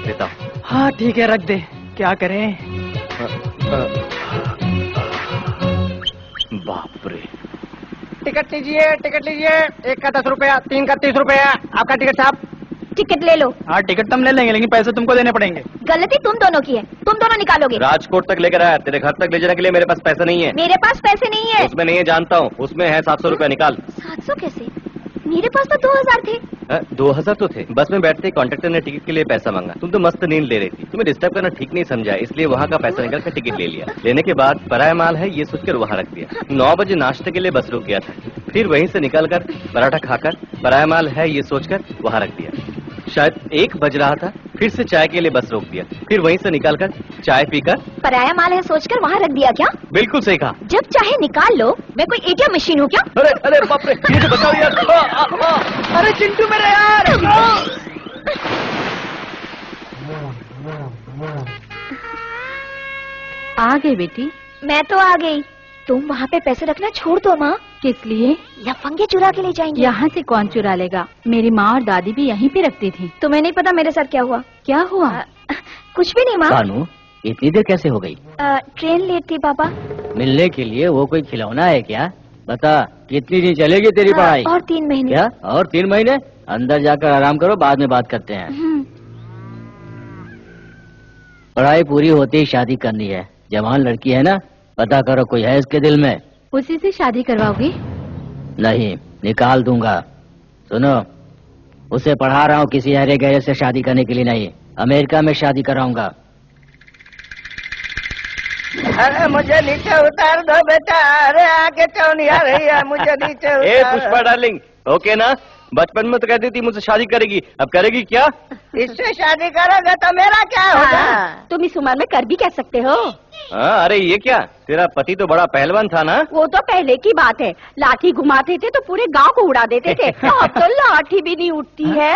देता हूँ। हाँ ठीक है, रख दे। क्या करें? बाप रे। टिकट लीजिए, टिकट लीजिए। 1 का 10 रुपया, 3 का 30 रुपया। आपका टिकट साहब। टिकट ले लो। हाँ टिकट तुम ले लेंगे, लेकिन पैसे तुमको देने पड़ेंगे। गलती तुम दोनों की है, तुम दोनों निकालोगे। राजकोट तक लेकर आया, तेरे घर तक ले जाने के लिए मेरे पास पैसे नहीं है। मेरे पास पैसे नहीं है। उसमें नहीं है, जानता हूँ। उसमें है 700 रुपया, निकाल। 700 कैसे? मेरे पास तो 2000 थे। 2000 तो थे। बस में बैठते कॉन्ट्रैक्टर ने टिकट के लिए पैसा मांगा। तुम तो मस्त नींद ले रही थी, तुम्हें डिस्टर्ब करना ठीक नहीं समझा, इसलिए वहाँ का पैसा निकाल कर टिकट ले लिया। लेने के बाद पराया माल है ये सोचकर वहाँ रख दिया। 9 बजे नाश्ते के लिए बस रुक गया था, फिर वहीं से निकलकर पराठा खाकर पराया माल है ये सोचकर वहाँ रख दिया। शायद 1 बज रहा था, फिर से चाय के लिए बस रोक दिया, फिर वहीं से निकालकर चाय पीकर पराया माल है सोचकर वहाँ रख दिया क्या? बिल्कुल सही कहा। जब चाहे निकाल लो। मैं कोई एटीएम मशीन हूँ क्या? अरे अरे बाप रे, ये तो बताओ यार। अरे चिंटू मेरे यार। आ गई बेटी? मैं तो आ गई। तुम वहाँ पे पैसे रखना छोड़ दो माँ। किस लिए? लफंगे चुरा के ले जाएंगे। यहाँ से कौन चुरा लेगा? मेरी माँ और दादी भी यहीं पे रखती थी। तुम्हें नहीं पता मेरे साथ क्या हुआ? क्या हुआ? कुछ भी नहीं माँ। कानू, इतनी देर कैसे हो गई? ट्रेन लेट थी पापा। मिलने के लिए वो कोई खिलौना है क्या? बता, कितनी दिन चलेगी तेरी पढ़ाई? और 3 महीने। क्या? और 3 महीने? अंदर जाकर आराम करो, बाद में बात करते हैं। पढ़ाई पूरी होते ही शादी करनी है। जवान लड़की है ना, पता करो कोई है इसके दिल में। उसी से शादी करवाओगी? नहीं, निकाल दूंगा। सुनो, उसे पढ़ा रहा हूँ, किसी हरे गहरे से शादी करने के लिए नहीं, अमेरिका में शादी कराऊंगा। अरे मुझे नीचे उतार दो बेटा। अरे आगे क्यों नहीं आ रही है? मुझे नीचे उतार। ए पुष्पा डार्लिंग, ओके ना? बचपन में तो कहती थी मुझसे शादी करेगी, अब करेगी क्या? इससे शादी करोगे तो मेरा क्या होगा? तुम इस उम्र में कर भी कह सकते हो। हाँ, अरे ये क्या, तेरा पति तो बड़ा पहलवान था ना? वो तो पहले की बात है। लाठी घुमाते थे तो पूरे गांव को उड़ा देते थे। अब तो लाठी भी नहीं उठती है।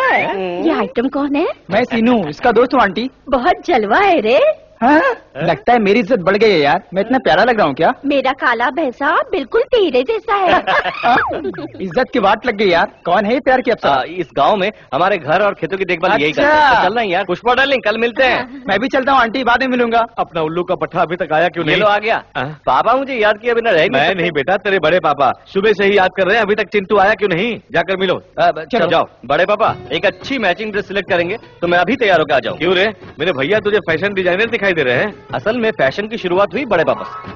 ये आइटम कौन है? मैं सीनू, इसका दोस्त हूँ आंटी। बहुत जलवा है रे। हाँ? लगता है मेरी इज्जत बढ़ गई है यार। मैं इतना प्यारा लग रहा हूँ क्या? मेरा काला भैंसा बिल्कुल तेरे जैसा है। इज्जत की बात लग गई यार। कौन है ये प्यार की अप्सरा? इस गांव में हमारे घर और खेतों की देखभाल यही करते हैं। चलना यार पुष्पा डार्लिंग, कल मिलते हैं। मैं भी चलता हूँ आंटी, बाद में मिलूंगा। अपना उल्लू का पट्टा अभी तक आया क्यों नहीं? आ गया। पापा मुझे याद किया बिना रह मैं नहीं बेटा, तेरे बड़े पापा सुबह से ही याद कर रहे हैं, अभी तक चिंटू आया क्यों नहीं? जाकर मिलो। चलो जाओ। बड़े पापा एक अच्छी मैचिंग ड्रेस सिलेक्ट करेंगे तो मैं अभी तैयार होकर आ जाऊँ। क्यों रे, मेरे भैया तुझे फैशन डिजाइनर दिखाई दे रहे हैं। असल में फैशन की शुरुआत हुई बड़े पापा से।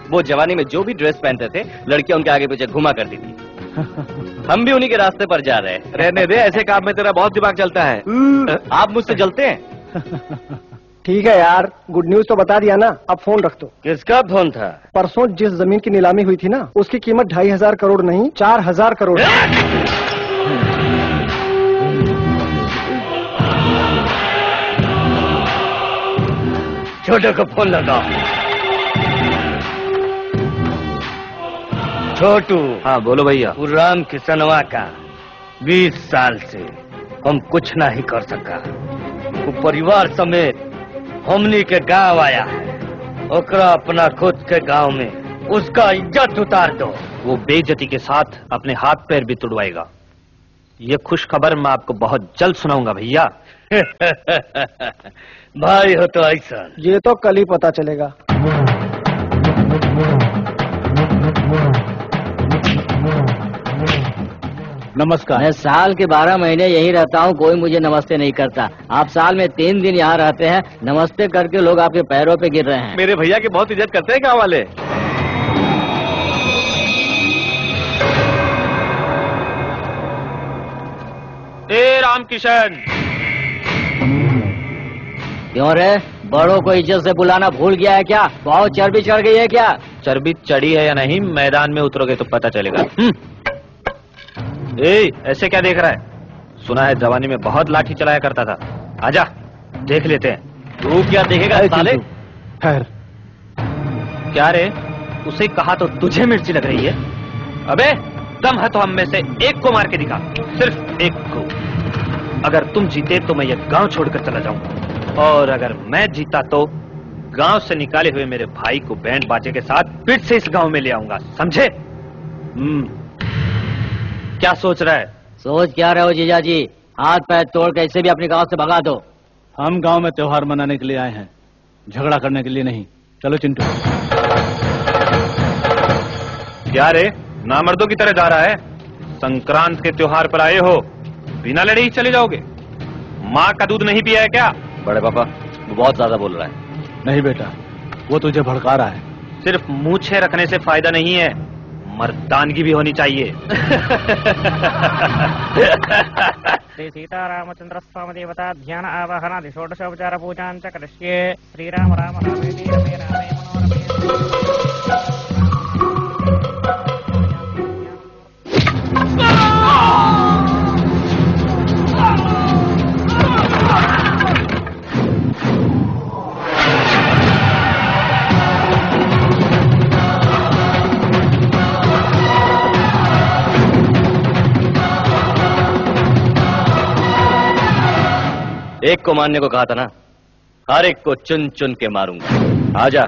वो जवानी में जो भी ड्रेस पहनते थे, लड़कियां उनके आगे पीछे घुमा करती थी। हम भी उन्हीं के रास्ते पर जा रहे हैं। रहने दे, ऐसे काम में तेरा बहुत दिमाग चलता है। आप मुझसे जलते हैं? ठीक है यार, गुड न्यूज तो बता दिया ना, अब फोन रख दो। किसका फोन था? परसों जिस जमीन की नीलामी हुई थी ना, उसकी कीमत 2500 करोड़ नहीं 4000 करोड़। छोटू को फोन लगाओ। छोटू। हाँ बोलो भैया। राम किसनवा का 20 साल से हम कुछ नहीं कर सका। वो परिवार समेत हमनी के गांव आया है, ओकरा अपना खुद के गांव में उसका इज्जत उतार दो। वो बेइज्जती के साथ अपने हाथ पैर भी तुड़वाएगा। ये खुश खबर मैं आपको बहुत जल्द सुनाऊंगा भैया। भाई हो तो ऐसा। ये तो कल ही पता चलेगा। नमस्कार। मैं साल के 12 महीने यहीं रहता हूँ, कोई मुझे नमस्ते नहीं करता। आप साल में 3 दिन यहाँ रहते हैं, नमस्ते करके लोग आपके पैरों पे गिर रहे हैं। मेरे भैया की बहुत इज्जत करते हैं गाँव वाले। ए राम किशन। क्यों रे, बड़ों को इज्जत से बुलाना भूल गया है क्या? बहुत चर्बी चढ़ गई है क्या? चर्बी चढ़ी है या नहीं, मैदान में उतरोगे तो पता चलेगा। ए, ऐसे क्या देख रहा है? सुना है जवानी में बहुत लाठी चलाया करता था। आजा देख लेते हैं। तू क्या देखेगा साले? खैर क्या रे, उसे कहा तो तुझे मिर्ची लग रही है? अबे दम है तो हम में से एक को मार के दिखा, सिर्फ एक को। अगर तुम जीते तो मैं ये गांव छोड़कर चला जाऊंगा, और अगर मैं जीता तो गांव से निकाले हुए मेरे भाई को बैंड बाजे के साथ फिर से इस गांव में ले आऊंगा, समझे? क्या सोच रहा है? सोच क्या रहे हो जीजा जी? हाथ पैर तोड़ के इसे भी अपने गांव से भगा दो। हम गांव में त्योहार मनाने के लिए आए हैं, झगड़ा करने के लिए नहीं। चलो चिंटू। क्या रे, नामर्दों की तरह जा रहा है? संक्रांत के त्योहार पर आए हो, बिना लड़े ही चले जाओगे? माँ का दूध नहीं पिया है क्या? बड़े पापा, वो बहुत ज्यादा बोल रहा है। नहीं बेटा, वो तुझे भड़का रहा है। सिर्फ मूछें रखने से फायदा नहीं है, मर्दानगी भी होनी चाहिए। श्री सीतारामचंद्र स्वामी देवता ध्यान आवाहनादि षोडशोपचार पूजां च करिष्ये। श्रीराम राम रामेति रमे रामे एक को मारने को कहा था ना, हर एक को चुन चुन के मारूंगा। आजा।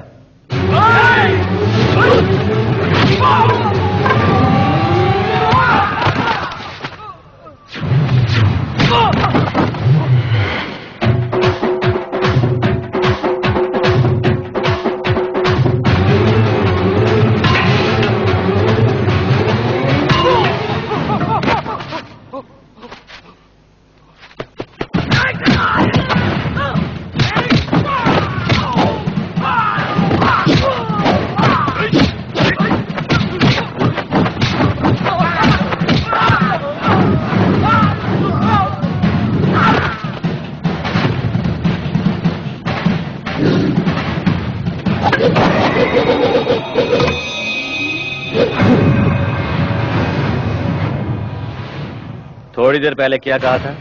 थोड़ी देर पहले क्या कहा था?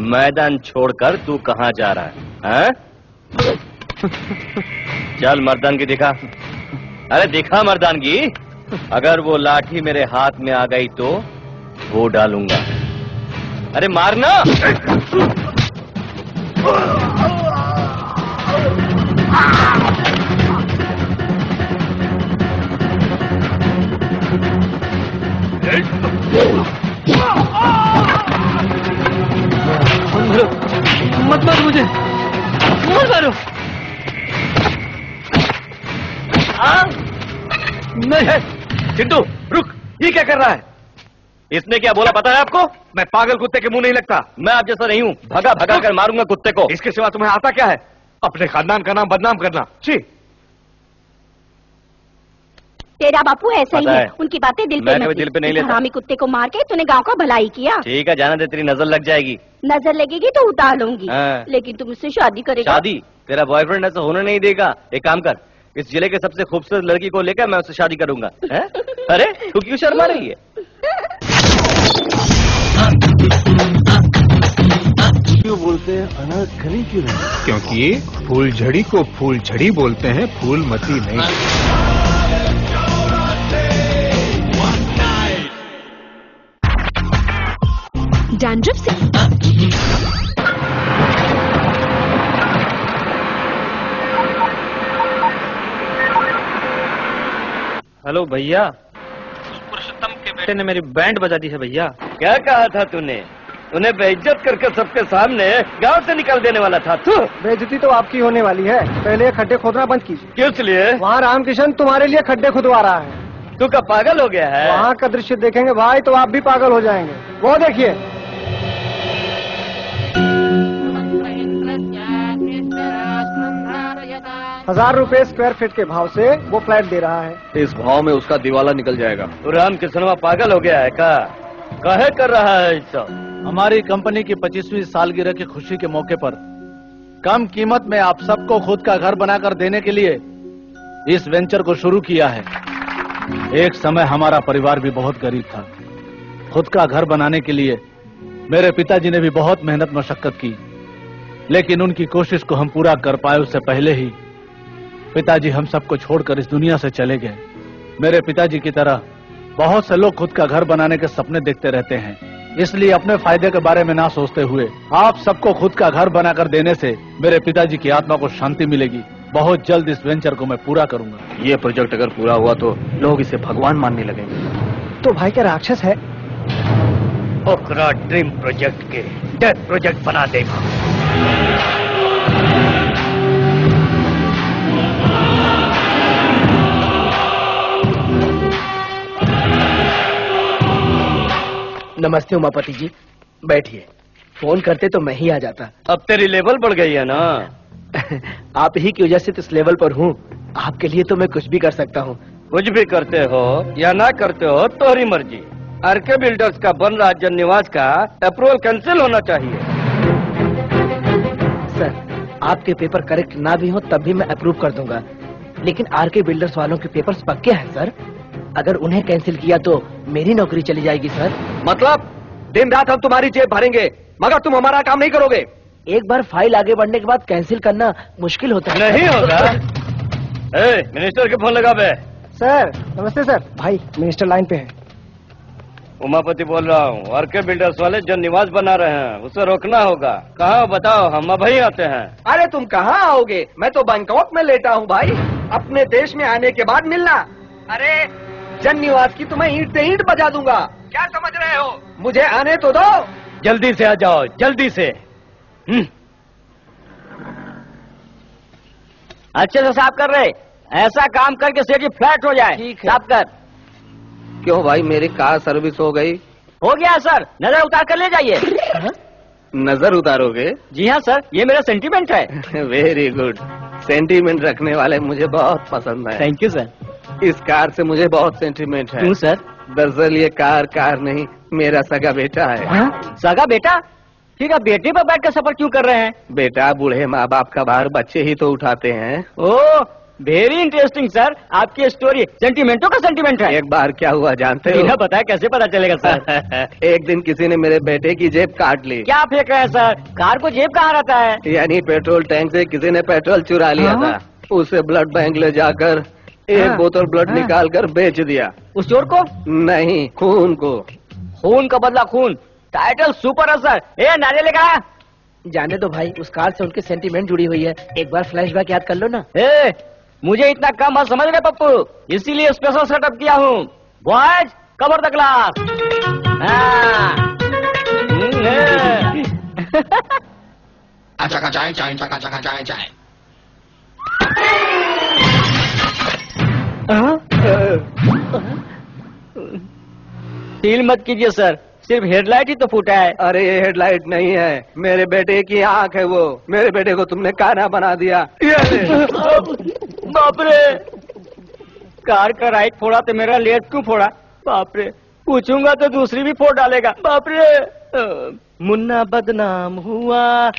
मैदान छोड़कर तू कहां जा रहा है? चल मर्दानगी दिखा। अरे दिखा मर्दानगी। अगर वो लाठी मेरे हाथ में आ गई तो वो डालूंगा। अरे मारना। मत मारो मुझे, मत मारो। नहीं चिंटू रुक, ये क्या कर रहा है? इसने क्या बोला पता है आपको? मैं पागल कुत्ते के मुंह नहीं लगता। मैं आप जैसा नहीं हूँ, भगा भगा कर मारूंगा कुत्ते को। इसके सिवा तुम्हें आता क्या है? अपने खानदान का नाम बदनाम करना। छी। तेरा बापू ऐसा ही है, उनकी बातें दिल पे मैं कभी दिल पे नहीं लेता। हरामी कुत्ते को मार के तूने गांव का भलाई किया। ठीक है, जाना दे, तेरी नजर लग जाएगी। नजर लगेगी तो उतार लूंगी। हाँ। लेकिन तुम मुझसे शादी करेगा? शादी? तेरा बॉयफ्रेंड ऐसा होने नहीं देगा। एक काम कर, इस जिले के सबसे खूबसूरत लड़की को लेकर मैं उससे शादी करूंगा। है? अरे तू क्यों शर्मा रही है? क्यों बोलते हैं अनारकली क्यों नहीं? क्योंकि फूलझड़ी को फूलझड़ी बोलते हैं, फूलमती नहीं। डैंड्रफ से हेलो भैया, पुरुषोत्तम के बेटे ने मेरी बैंड बजा दी है भैया। क्या कहा था तूने? उन्हें बेइज्जत करके सबके सामने गांव से निकाल देने वाला था तू। बेइज्जती तो आपकी होने वाली है। पहले खड्डे खोदना बंद कीजिए। किस लिए? वहाँ रामकिशन तुम्हारे लिए खड्डे खुदवा रहा है। तू क्या पागल हो गया है? वहाँ का दृश्य देखेंगे भाई तो आप भी पागल हो जाएंगे। वो देखिए। ₹1000 स्क्वायर फीट के भाव से वो फ्लैट दे रहा है। इस भाव में उसका दिवाला निकल जाएगा। राम किसनवा पागल हो गया है का? काहे कर रहा है ऐसा? हमारी कंपनी की 25वीं सालगिरह की खुशी के मौके पर कम कीमत में आप सबको खुद का घर बनाकर देने के लिए इस वेंचर को शुरू किया है। एक समय हमारा परिवार भी बहुत गरीब था। खुद का घर बनाने के लिए मेरे पिताजी ने भी बहुत मेहनत मशक्कत की, लेकिन उनकी कोशिश को हम पूरा कर पाए उससे पहले ही पिताजी हम सबको छोड़कर इस दुनिया से चले गए। मेरे पिताजी की तरह बहुत से लोग खुद का घर बनाने के सपने देखते रहते हैं, इसलिए अपने फायदे के बारे में ना सोचते हुए आप सबको खुद का घर बनाकर देने से मेरे पिताजी की आत्मा को शांति मिलेगी। बहुत जल्द इस वेंचर को मैं पूरा करूंगा। ये प्रोजेक्ट अगर पूरा हुआ तो लोग इसे भगवान मानने लगेंगे। तो भाई क्या राक्षस है? ओखरा ड्रीम प्रोजेक्ट के डेथ प्रोजेक्ट बना देगा। नमस्ते उमापति जी, बैठिए। फोन करते तो मैं ही आ जाता। अब तेरी लेवल बढ़ गई है ना। आप ही की वजह से तो इस लेवल पर हूँ। आपके लिए तो मैं कुछ भी कर सकता हूँ। कुछ भी करते हो या ना करते हो तोहरी मर्जी। आरके बिल्डर्स का बन रहा जन निवास का अप्रूवल कैंसिल होना चाहिए। सर, आपके पेपर करेक्ट ना भी हो तब भी मैं अप्रूव कर दूंगा, लेकिन आरके बिल्डर्स वालों के पेपर्स पक्के हैं सर। अगर उन्हें कैंसिल किया तो मेरी नौकरी चली जाएगी सर। मतलब दिन रात हम तुम्हारी जेब भरेंगे मगर तुम हमारा काम नहीं करोगे। एक बार फाइल आगे बढ़ने के बाद कैंसिल करना मुश्किल होता है। नहीं होगा। मिनिस्टर के फोन लगा बे। सर नमस्ते सर। भाई मिनिस्टर लाइन पे है। उमापति बोल रहा हूँ। आरके बिल्डर्स वाले जन निवास बना रहे हैं, उसे रोकना होगा। कहाँ बताओ, हम अब ही आते हैं। अरे तुम कहाँ आओगे, मैं तो बैंकॉक में लेटा हूँ भाई। अपने देश में आने के बाद मिलना। अरे जन निवास की तुम्हें ईंट से ईंट बजा दूंगा। क्या समझ रहे हो? मुझे आने तो दो। जल्दी से आ जाओ, जल्दी से। अच्छे से साफ कर रहे, ऐसा काम करके सेठी फ्लैट हो जाए। ठीक है। साफ कर। क्यों भाई, मेरी कार सर्विस हो गई? हो गया सर, नजर उतार कर ले जाइए। नजर उतारोगे? जी हाँ सर, ये मेरा सेंटीमेंट है। Very good. सेंटीमेंट रखने वाले मुझे बहुत पसंद है। Thank you sir. इस कार से मुझे बहुत सेंटीमेंट है। क्यों सर? दरअसल ये कार नहीं, मेरा सगा बेटा है। हाँ? सगा बेटा? ठीक है, बेटे पर बैठ कर सफर क्यों कर रहे हैं? बेटा, बूढ़े माँ बाप का भार बच्चे ही तो उठाते हैं। ओह, वेरी इंटरेस्टिंग सर। आपकी स्टोरी सेंटीमेंटों का सेंटीमेंट है। एक बार क्या हुआ जानते हो? बिना बताया कैसे पता चलेगा सर? एक दिन किसी ने मेरे बेटे की जेब काट ली। क्या फेंक रहे हैं सर? कार को जेब कहाँ रहता है? यानी पेट्रोल टैंक से किसी ने पेट्रोल चुरा लिया था। उसे ब्लड बैंक ले जाकर एक बोतल ब्लड निकाल कर बेच दिया। उस चोर को? नहीं, खून को। खून का बदला खून, टाइटल सुपर है सर। नारियल लेकर आया। जाने दो भाई, उस कार से उनके सेंटीमेंट जुड़ी हुई है। एक बार फ्लैशबैक याद कर लो ना। मुझे इतना कम मत समझ रहे पप्पू, इसीलिए स्पेशल सेटअप किया हूँ। Boys cover the class. Feel मत कीजिए सर, सिर्फ हेडलाइट ही तो फूटा है। अरे ये हेडलाइट नहीं है, मेरे बेटे की आँख है वो। मेरे बेटे को तुमने काना बना दिया। बाप रे, कार का राइट फोड़ा तो मेरा लेफ्ट क्यों फोड़ा? बाप रे, पूछूंगा तो दूसरी भी फोड़ डालेगा। बाप रे। मुन्ना बदनाम हुआ।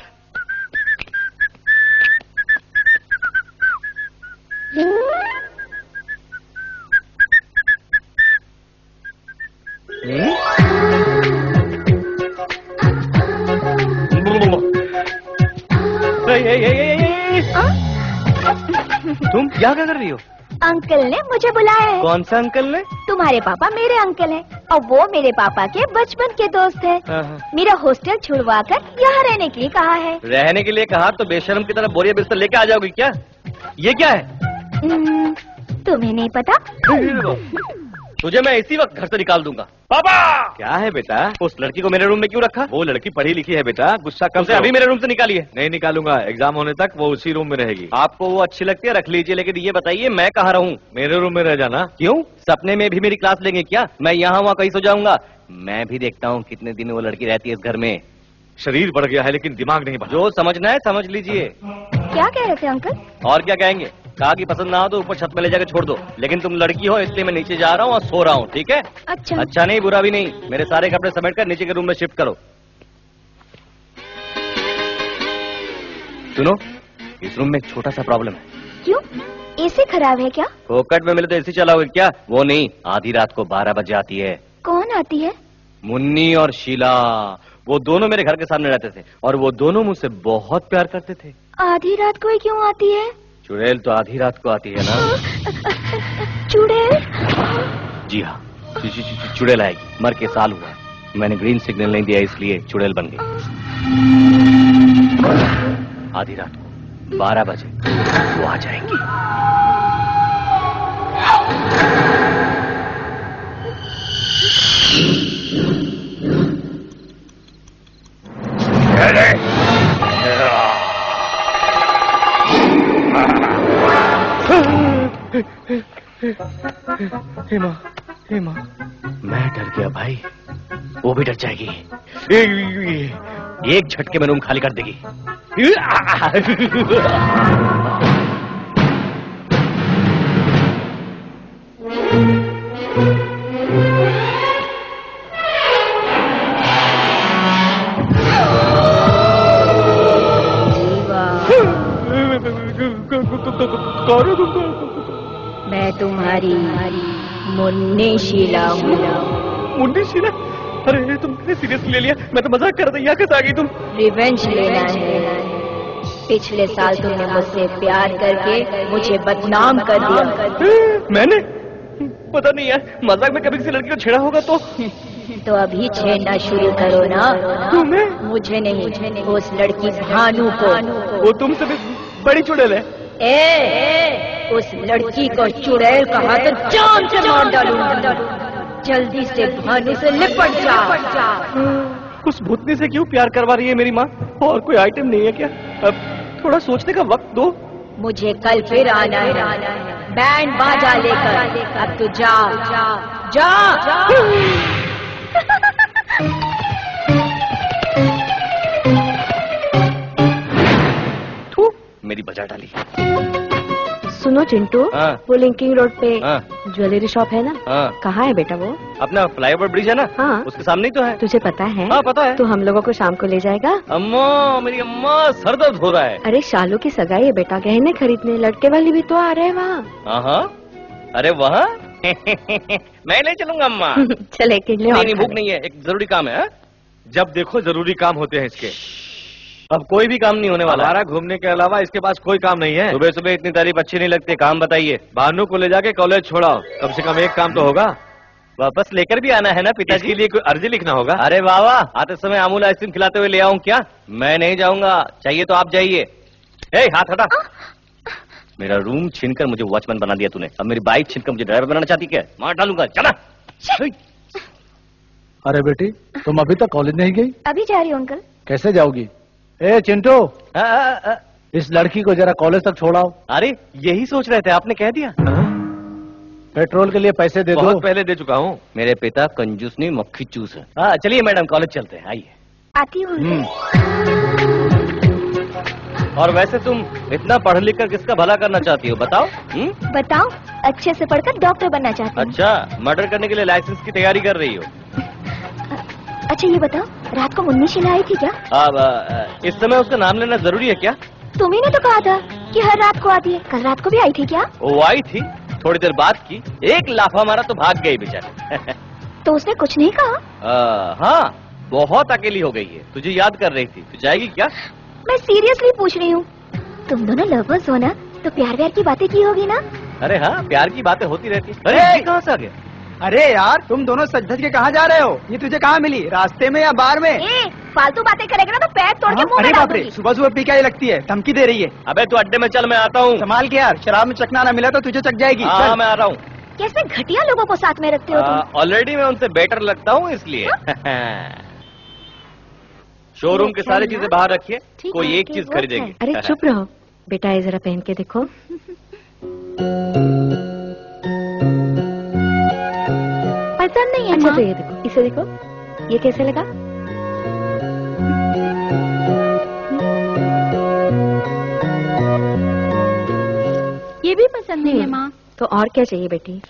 तुम क्या कर रही हो? अंकल ने मुझे बुलाया है। कौन सा अंकल ने? तुम्हारे पापा मेरे अंकल हैं और वो मेरे पापा के बचपन के दोस्त हैं। मेरा हॉस्टल छुड़वा कर यहाँ रहने के लिए कहा है। रहने के लिए कहा तो बेशर्म की तरह बोरिया बिस्तर लेके आ जाओगी क्या? ये क्या है? तुम्हें नहीं पता? तुझे मैं इसी वक्त घर से निकाल दूंगा। पापा! क्या है बेटा? उस लड़की को मेरे रूम में क्यों रखा? वो लड़की पढ़ी लिखी है बेटा, गुस्सा कम से अभी मेरे रूम से निकालिए। नहीं निकालूंगा, एग्जाम होने तक वो उसी रूम में रहेगी। आपको वो अच्छी लगती है रख लीजिए, लेकिन ये बताइए मैं कहाँ रहूँ? मेरे रूम में रह जाना। क्यों? सपने में भी मेरी क्लास लेंगे क्या? मैं यहाँ वहाँ कहीं सो जाऊंगा। मैं भी देखता हूँ कितने दिन वो लड़की रहती है इस घर में। शरीर बढ़ गया है लेकिन दिमाग नहीं बढ़ा। जो समझना है समझ लीजिए। क्या कह रहे थे अंकल? और क्या कहेंगे? कहा कि पसंद ना हो तो ऊपर छत में ले जाकर छोड़ दो, लेकिन तुम लड़की हो इसलिए मैं नीचे जा रहा हूँ और सो रहा हूँ, ठीक है? अच्छा। अच्छा नहीं, बुरा भी नहीं। मेरे सारे कपड़े समेट कर नीचे के रूम में शिफ्ट करो। सुनो, इस रूम में एक छोटा सा प्रॉब्लम है। क्यों? एसी खराब है क्या? फोकट में मिले तो एसी चलाओगे क्या? वो नहीं, आधी रात को 12 बजे आती है। कौन आती है? मुन्नी और शीला। वो दोनों मेरे घर के सामने रहते थे और वो दोनों मुझसे बहुत प्यार करते थे। आधी रात को ही क्यों आती है? चुड़ैल तो आधी रात को आती है ना। चुड़ैल? जी हाँ, चुड़ैल आएगी। मर के साल हुआ, मैंने ग्रीन सिग्नल नहीं दिया इसलिए चुड़ैल बन गई। आधी रात को 12 बजे वो आ जाएंगी। हे माँ, मैं डर गया भाई। वो भी डर जाएगी। एक झटके में रूम खाली कर देगी। मैं तुम्हारी मुन्नी शीला हूँ। मुन्नी शीला? अरे तुमने सीरियस ले लिया, मैं तो मजाक कर रही। यहाँ कैसे आ गई तुम? रिवेंज लेना है। पिछले साल तुमने मुझसे प्यार करके मुझे बदनाम कर दिया। मैंने? पता नहीं यार, मजाक में कभी किसी लड़की को छेड़ा होगा तो अभी छेड़ना शुरू करो ना। तुम्हें? मुझे नहीं, उस लड़की भानु को। वो तुमसे भी बड़ी चुड़ैल है। उस लड़की को चुड़ैल कहा तो जान से मार डालूंगा। जल्दी से भानु से लिपट जा। उस भूतनी से क्यों प्यार करवा रही है मेरी माँ? और कोई आइटम नहीं है क्या? अब थोड़ा सोचने का वक्त दो। मुझे कल फिर आना है, बैंड बाजा लेकर। अब तो जा जा, जा। मेरी बजा डाली। सुनो चिंटू, हाँ। वो लिंकिंग रोड पे हाँ। ज्वेलरी शॉप है ना? हाँ। कहाँ है बेटा वो? अपना फ्लाईओवर ब्रिज है ना? हाँ। उसके सामने ही तो है। तुझे पता है? हाँ पता है। तो हम लोगों को शाम को ले जाएगा? अम्मा, मेरी अम्मा, सर दर्द हो रहा है। अरे शालू की सगाई है बेटा, गहने खरीदने। लड़के वाले भी तो आ रहे हैं वहाँ। हाँ। अरे वहाँ? मैं नहीं चलूंगा अम्मा। चले किले। नहीं, भूख नहीं है, एक जरूरी काम है। जब देखो जरूरी काम होते हैं इसके। अब कोई भी काम नहीं होने वाला। हमारा घूमने के अलावा इसके पास कोई काम नहीं है। सुबह सुबह इतनी तारीफ अच्छी नहीं लगती। काम बताइए। भानु को ले जाके कॉलेज छोड़ाओ, कम से कम एक काम तो होगा। वापस लेकर भी आना है ना पिताजी? इसके लिए कोई अर्जी लिखना होगा। अरे वाह, आते समय अमूल आइसक्रीम खिलाते हुए ले आऊं क्या? मैं नहीं जाऊंगा, चाहिए तो आप जाइए। हाथ हटा। मेरा रूम छीनकर मुझे वॉचमैन बना दिया तूने। अब मेरी बाइक छीनकर मुझे ड्राइवर बनाना चाहती क्या? मार डालूंगा, चला। अरे बेटी, तुम अभी तक कॉलेज नहीं गई? अभी जा रही हूँ अंकल। कैसे जाओगी? चिंटू, इस लड़की को जरा कॉलेज तक छोड़ाओ। अरे यही सोच रहे थे, आपने कह दिया। पेट्रोल के लिए पैसे दे दो। बहुत पहले दे चुका हूँ। मेरे पिता कंजूस नहीं, मक्खी चूस है। हाँ चलिए मैडम, कॉलेज चलते हैं, आइए। आती हूँ। और वैसे तुम इतना पढ़ लिख कर किसका भला करना चाहती हो बताओ? बताओ, अच्छे से पढ़कर डॉक्टर बनना चाहती हूँ। अच्छा, मर्डर करने के लिए लाइसेंस की तैयारी कर रही हो? अच्छा ये बताओ, रात को मुन्नी शीला आई थी क्या? अब इस समय उसका नाम लेना जरूरी है क्या? तुम्ही ने तो कहा था कि हर रात को आती है। कल रात को भी आई थी क्या? वो आई थी, थोड़ी देर बात की, एक लाफा मारा तो भाग गई बेचारी। तो उसने कुछ नहीं कहा? हाँ, बहुत अकेली हो गई है, तुझे याद कर रही थी। तू जाएगी क्या? मैं सीरियसली पूछ रही हूँ। तुम दोनों लवर्स हो ना, तो प्यार व्यार की बातें की होगी ना? अरे हाँ, प्यार की बातें होती रहती। अरे कहाँ से आ गया? अरे यार, तुम दोनों सज धज के कहाँ जा रहे हो? ये तुझे कहाँ मिली, रास्ते में या बार में? फालतू बातें करेगा ना तो पैर तोड़ के मुंह में डाल दूंगी। सुबह सुबह पी क्या ये लगती है, धमकी दे रही है। अबे तू अड्डे में चल, मैं आता हूँ। संभाल के यार, शराब में चकना ना मिला तो तुझे चक जाएगी। हाँ मैं आ रहा हूँ। कैसे घटिया लोगों को साथ में रखते हो तुम? ऑलरेडी मैं उनसे बेटर लगता हूँ इसलिए। शोरूम की सारी चीजें बाहर रखिए, कोई एक चीज खरीदेंगे। अरे चुप रहो बेटा, ये जरा पहन के देखो। पसंद नहीं है? अच्छा तो ये देखो, इसे देखो, ये कैसे लगा? ये भी पसंद नहीं है माँ। तो और क्या चाहिए बेटी?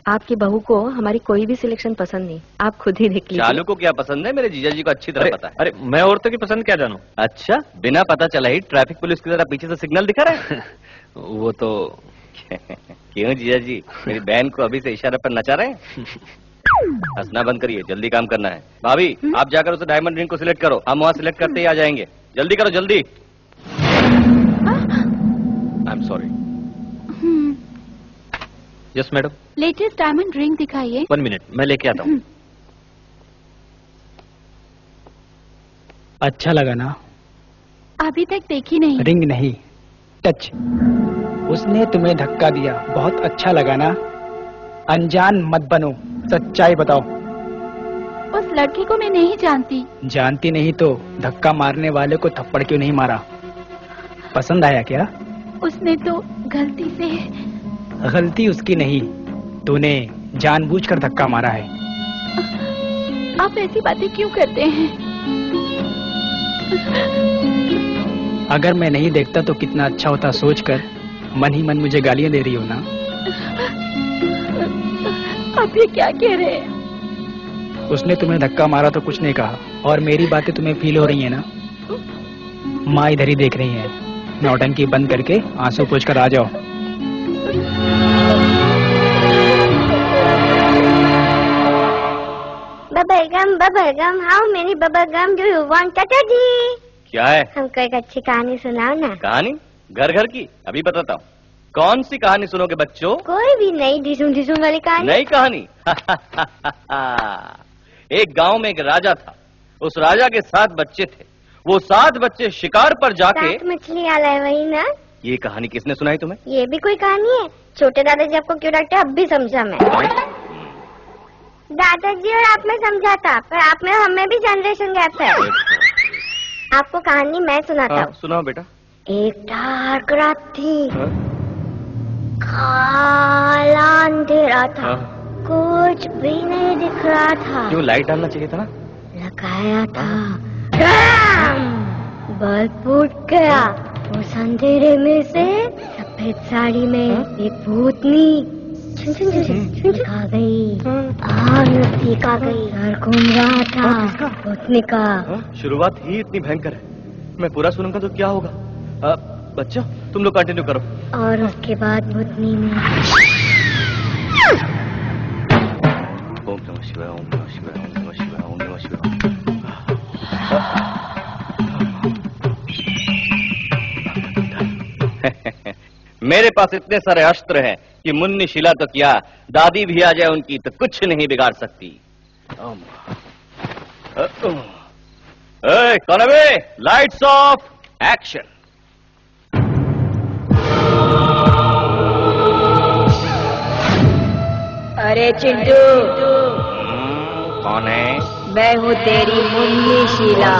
आपकी बहू को हमारी कोई भी सिलेक्शन पसंद नहीं, आप खुद ही देख लीजिए। चालू को क्या पसंद है मेरे जीजा जी को अच्छी तरह पता है। अरे मैं औरतों की पसंद क्या जानूं? अच्छा, बिना पता चला ही ट्रैफिक पुलिस की तरह पीछे से सिग्नल दिखा रहे हैं। वो तो क्यों जीजा जी, मेरी बहन को अभी से इशारे पर नचा रहे हैं? हंसना बंद करिए, जल्दी काम करना है। भाभी आप जाकर उसे डायमंड रिंग को सिलेक्ट करो, हम वहाँ सिलेक्ट करते ही आ जाएंगे। जल्दी करो जल्दी। I am sorry. Yes madam. Latest diamond ring दिखाइए। 1 मिनट, मैं लेके आता हूँ। अच्छा लगा ना? अभी तक देखी नहीं। रिंग नहीं, टच। उसने तुम्हें धक्का दिया, बहुत अच्छा लगा ना? अनजान मत बनो, सच्चाई बताओ। उस लड़की को मैं नहीं जानती। जानती नहीं तो धक्का मारने वाले को थप्पड़ क्यों नहीं मारा? पसंद आया क्या? उसने तो गलती से। गलती उसकी नहीं, तूने जानबूझकर धक्का मारा है। आप ऐसी बातें क्यों करते हैं? अगर मैं नहीं देखता तो कितना अच्छा होता सोचकर मन ही मन मुझे गालियां दे रही हो ना। आप ये क्या कह रहे हैं? उसने तुम्हें धक्का मारा तो कुछ नहीं कहा, और मेरी बातें तुम्हें फील हो रही है ना? माँ इधर ही देख रही है। नौटंकी बंद करके आंसू पोंछकर आ जाओ। Bubblegum, how many bubblegum do you want चाचा जी? क्या है? हमको एक अच्छी कहानी सुनाओ ना। कहानी? घर घर की? अभी बताता हूँ। कौन सी कहानी सुनोगे बच्चों? कोई भी नई ढिसुम ढिसुम वाली कहानी। नई कहानी? एक गांव में एक राजा था। उस राजा के 7 बच्चे थे। वो 7 बच्चे शिकार पर जाके 7 मछली आला है वही ना? ये कहानी किसने सुनाई तुम्हें? ये भी कोई कहानी है? छोटे दादाजी आपको क्यों डांटते अब भी समझा मैं। दादाजी और आप में समझा था, पर आप में हमें भी जनरेशन गैप है। आपको कहानी मैं सुनाता हूँ। सुनाओ बेटा। एक डार्क रात थी, काला अंधेरा था, कुछ भी नहीं दिख रहा था। क्यों? लाइट डालना चाहिए था ना। लगाया था, बल्ब फूट गया। उस अंधेरे में से सफेद साड़ी में एक भूतनी आ गई, आ गई, घर घूम रहा था भूतनी का। शुरुआत ही इतनी भयंकर है, मैं पूरा सुनूंगा तो क्या होगा? बच्चों तुम लोग कंटिन्यू करो। और उसके बाद भूतनी में ओम नमः शिवाय, ओम नमः शिवाय, ओम नमः शिवाय, ओम नमः शिवाय। मेरे पास इतने सारे अस्त्र हैं कि मुन्नी शिला तो क्या, दादी भी आ जाए उनकी तो कुछ नहीं बिगाड़ सकती। कौन है? Lights off, action. अरे चिंटू, कौन है? मैं हूँ तेरी मुन्नी शीला।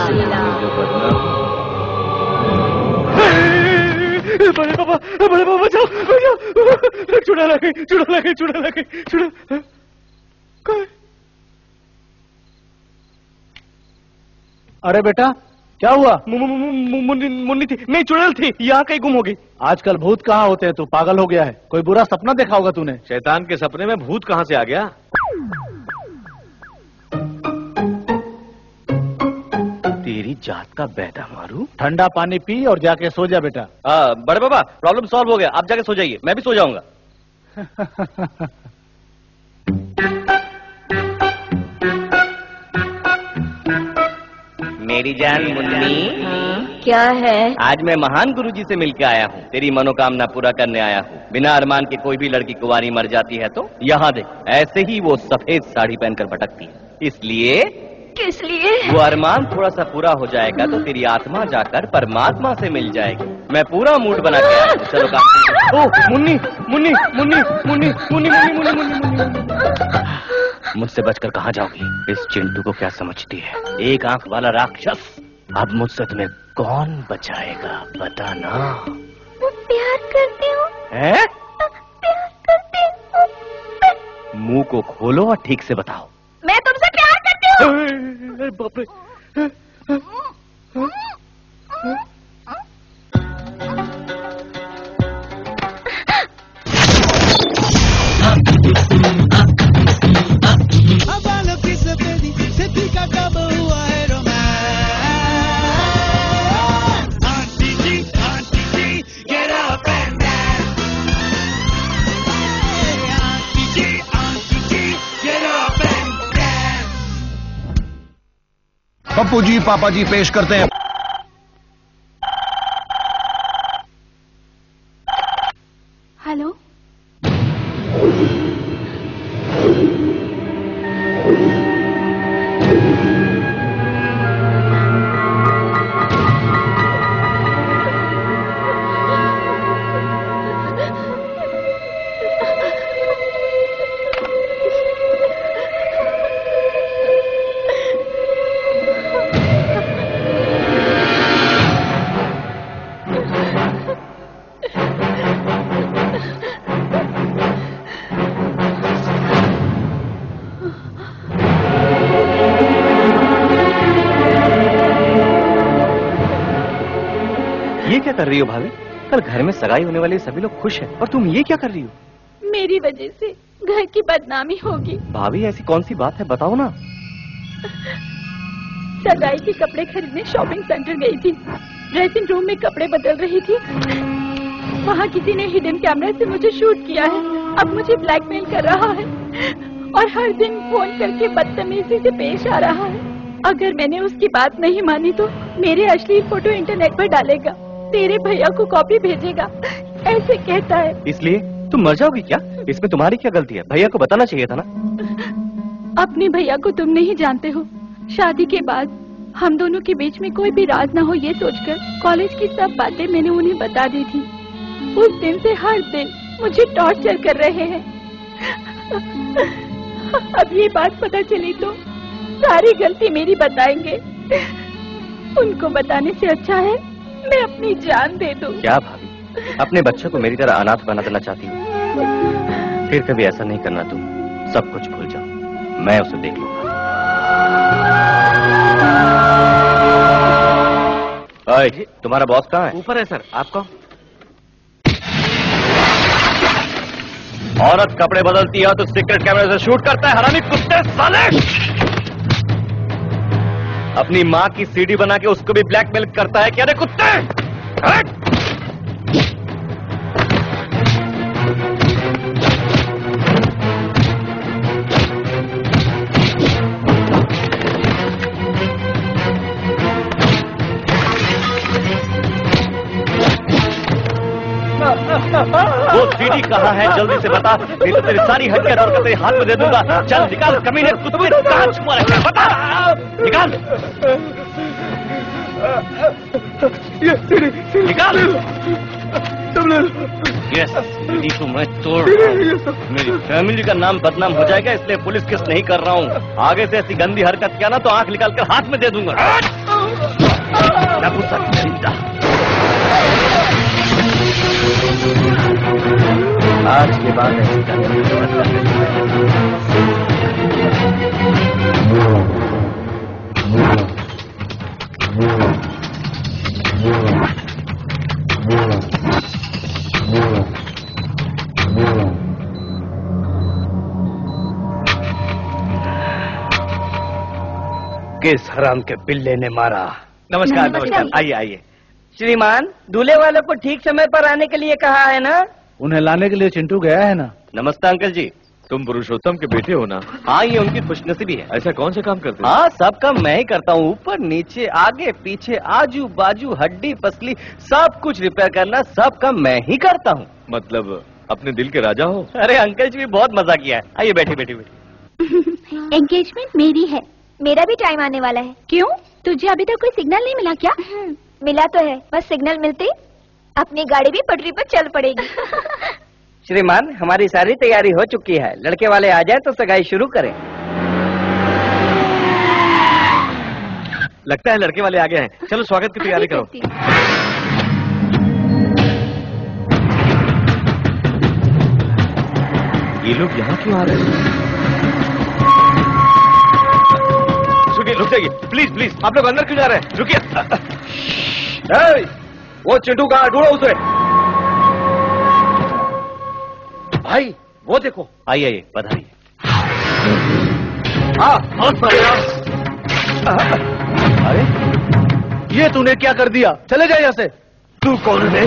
बड़े पापा बचाओ, बचाओ, चुड़ा लगे, चुड़ा लगे, चुड़ा लगे, चुड़ा। अरे बेटा क्या हुआ? मुन्नी थी, नहीं चुड़ैल थी, यहाँ कहीं गुम हो गई। आजकल भूत कहाँ होते हैं? तू पागल हो गया है? कोई बुरा सपना देखा होगा तूने। शैतान के सपने में भूत कहाँ से आ गया? तेरी जात का बैदा मारू। ठंडा पानी पी और जाके सो जा बेटा। बड़े बाबा प्रॉब्लम सॉल्व हो गया, आप जाके सो जाइए, मैं भी सो जाऊंगा। मेरी जान मुन्नी। क्या है? आज मैं महान गुरुजी से मिलकर आया हूँ, तेरी मनोकामना पूरा करने आया हूँ। बिना अरमान के कोई भी लड़की कुंवारी मर जाती है तो यहाँ देख, ऐसे ही वो सफेद साड़ी पहनकर भटकती है। इसलिए किस लिए? वो अरमान थोड़ा सा पूरा हो जाएगा तो तेरी आत्मा जाकर परमात्मा से मिल जाएगी। मैं पूरा मूड बना के आया हूँ, चलो काम। ओह मुन्नी, मुन्नी, मुन्नी, मुन्नी, मुन्नी, मुन्नी, मुन्नी, मुन्नी। मुझसे बचकर कहाँ जाओगी? इस चिंटू को क्या समझती है? एक आंख वाला राक्षस। अब मुझसे तुम्हें कौन बचाएगा बताना। वो प्यार करती हूँ। हैं? प्यार करती हूँ। मुंह को खोलो और ठीक से बताओ। मैं तुमसे प्यार करती हूँ। बाप रे। पप्पू जी पापा जी पेश करते हैं। हेलो, क्या कर रही हो भाभी? कल घर में सगाई होने वाली सभी लोग खुश हैं और तुम ये क्या कर रही हो? मेरी वजह से घर की बदनामी होगी। भाभी ऐसी कौन सी बात है, बताओ ना। सगाई के कपड़े खरीदने शॉपिंग सेंटर गई थी। ड्रेसिंग रूम में कपड़े बदल रही थी। वहाँ किसी ने हिडन कैमरा से मुझे शूट किया है। अब मुझे ब्लैकमेल कर रहा है और हर दिन फोन करके बदतमीजी से पेश आ रहा है। अगर मैंने उसकी बात नहीं मानी तो मेरे अश्लील फोटो इंटरनेट पर डालेगा, तेरे भैया को कॉपी भेजेगा, ऐसे कहता है। इसलिए तुम मर जाओगी क्या? इसमें तुम्हारी क्या गलती है? भैया को बताना चाहिए था ना। अपने भैया को तुम नहीं जानते हो। शादी के बाद हम दोनों के बीच में कोई भी राज न हो ये सोचकर कॉलेज की सब बातें मैंने उन्हें बता दी थी। उस दिन से हर दिन मुझे टॉर्चर कर रहे हैं। अब ये बात पता चली तो सारी गलती मेरी बताएंगे। उनको बताने से अच्छा है मैं अपनी जान दे दूं। क्या भाभी, अपने बच्चों को मेरी तरह अनाथ बना देना चाहती हो? फिर कभी ऐसा नहीं करना तुम। सब कुछ भूल जाओ, मैं उसे देख लूंगा। ओए, तुम्हारा बॉस कहाँ है? ऊपर है सर। आप कौन? औरत कपड़े बदलती है तो सीक्रेट कैमरे से शूट करता है, हरामी कुत्ते साले। अपनी माँ की सीडी बना के उसको भी ब्लैकमेल करता है क्या रे कुत्ते? हट! वो सीडी कहाँ है जल्दी से बता, नहीं तो तेरी सारी हड्डियां तोड़कर तेरे हाथ में दे दूंगा। चल निकाल कमीने कुत्ते, कहाँ छुपा रखा है बता, निकाल निकाल। यस, सीडी को मैं तोड़ रहा हूं। मेरी फैमिली का नाम बदनाम हो जाएगा, इसलिए पुलिस केस नहीं कर रहा हूँ। आगे से ऐसी गंदी हरकत किया ना तो आंख निकाल कर हाथ में दे दूंगा। आज के बाद ऐसी किस हराम के पिल्ले ने मारा? नमस्कार नमस्कार, आइए आइए। श्रीमान, दूल्हे वालों को ठीक समय पर आने के लिए कहा है ना? उन्हें लाने के लिए चिंटू गया है ना। नमस्ते अंकल जी। तुम पुरुषोत्तम के बेटे हो ना? हाँ, ये उनकी खुशनसीबी है। ऐसा कौन सा काम करते हो? हाँ, सब काम मैं ही करता हूँ। ऊपर नीचे आगे पीछे आजू बाजू हड्डी पसली सब कुछ रिपेयर करना, सब काम मैं ही करता हूँ। मतलब अपने दिल के राजा हो? अरे अंकल जी भी बहुत मजा किया है। आइए बैठिए बैठिए बैठिए। एंगेजमेंट मेरी है। मेरा भी टाइम आने वाला है। क्यों, तुझे अभी तक कोई सिग्नल नहीं मिला क्या? मिला तो है, बस सिग्नल मिलते अपनी गाड़ी भी पटरी पर चल पड़ेगी। श्रीमान, हमारी सारी तैयारी हो चुकी है। लड़के वाले आ जाए तो सगाई शुरू करें। लगता है लड़के वाले आ गए हैं। चलो स्वागत की तैयारी करो। ये लोग यहाँ क्यों आ रहे हैं? रुक जाइए प्लीज प्लीज, आप लोग अंदर क्यों जा रहे हैं? रुकिए। वो चिंटू कहाँ? ढूंढो उसे। भाई वो देखो। आइए आइए, बधाई। हाँ बहुत बढ़िया। अरे ये तूने क्या कर दिया? चले जाए यहाँ से। तू कौन है?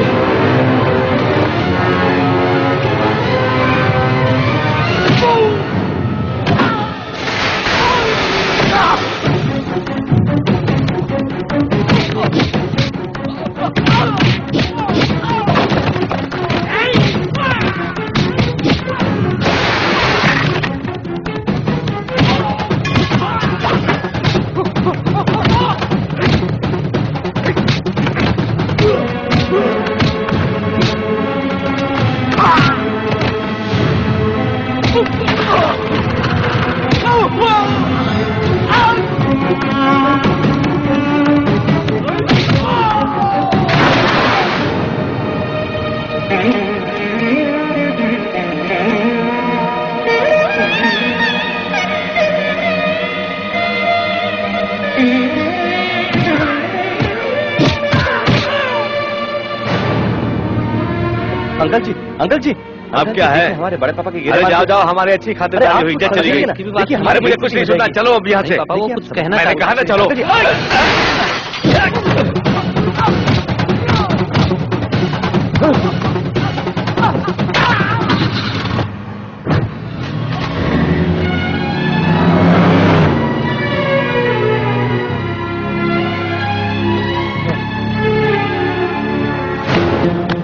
अंकल जी अब क्या है? हमारे बड़े पापा की अरे जाओ जाओ, हमारी अच्छी खातिरदारी हुई, जज चली गई। देखिए अरे मुझे कुछ नहीं सुनना, चलो अब यहाँ से। पापा वो कुछ कहना मैंने कहा ना चलो।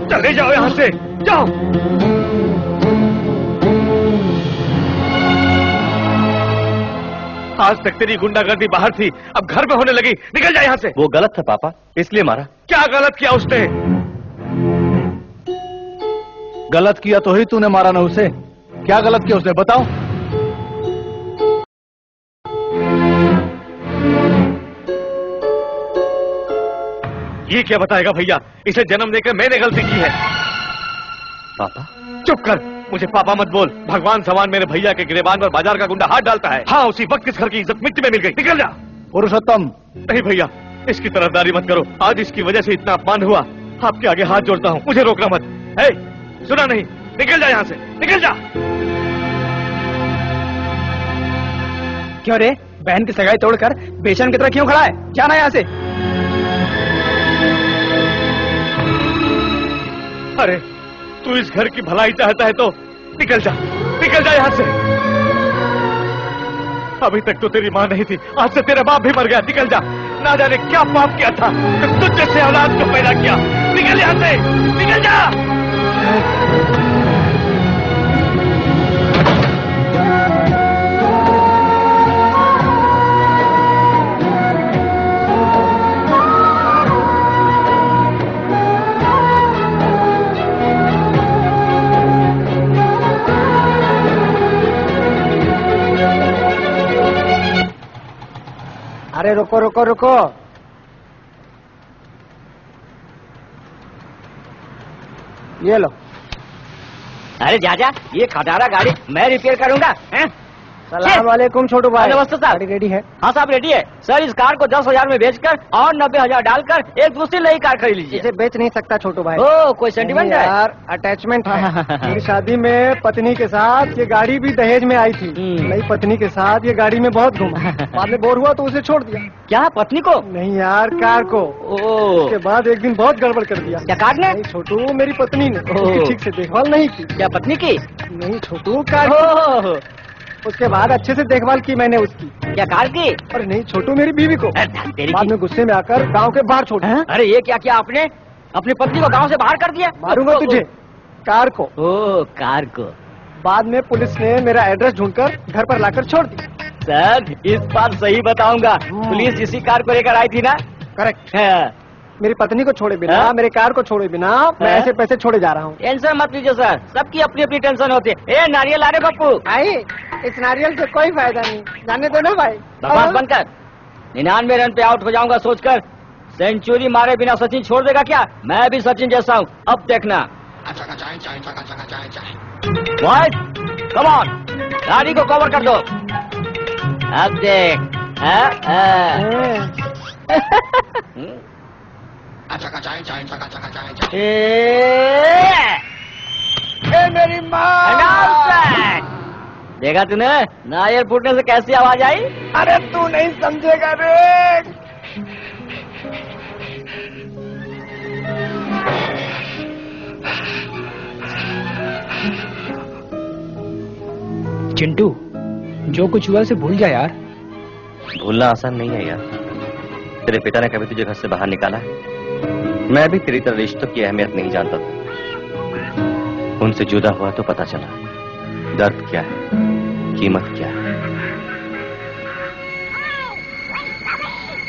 चले जाओ यहाँ से, जाओ। आज तक तेरी गुंडागर्दी बाहर थी, अब घर में होने लगी। निकल जा यहाँ से। वो गलत था पापा, इसलिए मारा। क्या गलत किया उसने? गलत किया तो ही तूने मारा ना उसे। क्या गलत किया उसने, बताओ। ये क्या बताएगा भैया? इसे जन्म देकर मैंने गलती की है। पापा चुप कर, मुझे पापा मत बोल। भगवान समान मेरे भैया के गिरेबान पर बाजार का गुंडा हाथ डालता है। हाँ, उसी वक्त इस घर की इज्जत मिट्टी में मिल गई। निकल जा। पुरुषोत्तम। नहीं भैया, इसकी तरफदारी मत करो। आज इसकी वजह से इतना अपमान हुआ। आपके आगे हाथ जोड़ता हूँ, मुझे रोकना मत। है, सुना नहीं? निकल जा यहाँ से, निकल जा। क्यों रे, बहन की सगाई तोड़कर बेचैन की तरह क्यों खड़ा है? जाना यहाँ से। अरे तू इस घर की भलाई चाहता है तो निकल जा, निकल जा यहाँ से। अभी तक तो तेरी माँ नहीं थी, आज से तेरा बाप भी मर गया। निकल जा। ना जाने क्या पाप किया था, तुझ जैसे औलाद को पैदा किया। निकल यहाँ से, निकल जा। अरे रुको रुको रुको। ये लो। अरे जा ये खटारा गाड़ी मैं रिपेयर करूंगा। सलाम वालेकुम छोटू भाई। नमस्ते साहब। गाड़ी रेडी है? हाँ साहब रेडी है। सर इस कार को 10,000 में बेचकर और 90,000 डालकर एक दूसरी नई कार खरीद लीजिए। इसे बेच नहीं सकता छोटू भाई। ओ कोई सेंटिमेंट है यार, अटैचमेंट है। मेरी शादी में पत्नी के साथ ये गाड़ी भी दहेज में आई थी। नई पत्नी के साथ ये गाड़ी में बहुत घूमा, बाद में बोर हुआ तो उसे छोड़ दिया। क्या पत्नी को? नहीं यार, कार को। उसके बाद एक दिन बहुत गड़बड़ कर दिया। क्या कार ने? नहीं छोटू, मेरी पत्नी ने। उसकी ठीक से देखभाल नहीं की। क्या पत्नी की? नहीं छोटू, कार। उसके बाद अच्छे से देखभाल की मैंने उसकी। क्या कार की? अरे नहीं छोटू, मेरी बीवी को। बाद में गुस्से में आकर गांव के बाहर छोड़ दिया। अरे ये क्या किया आपने? अपनी पत्नी को गांव से बाहर कर दिया? मारूंगा तुझे। कार को। ओ कार को। बाद में पुलिस ने मेरा एड्रेस ढूंढकर घर पर लाकर छोड़ दिया। सर इस बार सही बताऊंगा, पुलिस इसी कार को लेकर आई थी ना? करेक्ट है। मेरी पत्नी को छोड़े बिना, मेरे कार को छोड़े बिना मैं ऐसे पैसे छोड़े जा रहा हूँ। टेंशन मत लीजिए सर, सबकी अपनी अपनी टेंशन होती है। ए नारियल ला रे पप्पू। आई, इस नारियल से कोई फायदा नहीं, जाने दो ना भाई। बकवास बंद कर। 99 रन पे आउट हो जाऊंगा सोचकर सेंचुरी मारे बिना सचिन छोड़ देगा क्या? मैं भी सचिन जैसा हूँ, अब देखना। बॉयज कम ऑन, गाड़ी को कवर कर दो। अब देख। मेरी माँ। देखा तूने नारियल फूटने से कैसी आवाज आई? अरे तू नहीं समझेगा रे। चिंटू, जो कुछ हुआ उसे भूल जा यार। भूलना आसान नहीं है यार। तेरे पिता ने कभी तुझे घर से बाहर निकाला है? मैं भी तेरी तरह रिश्तों की अहमियत नहीं जानता था। उनसे जुदा हुआ तो पता चला दर्द क्या है, कीमत क्या है।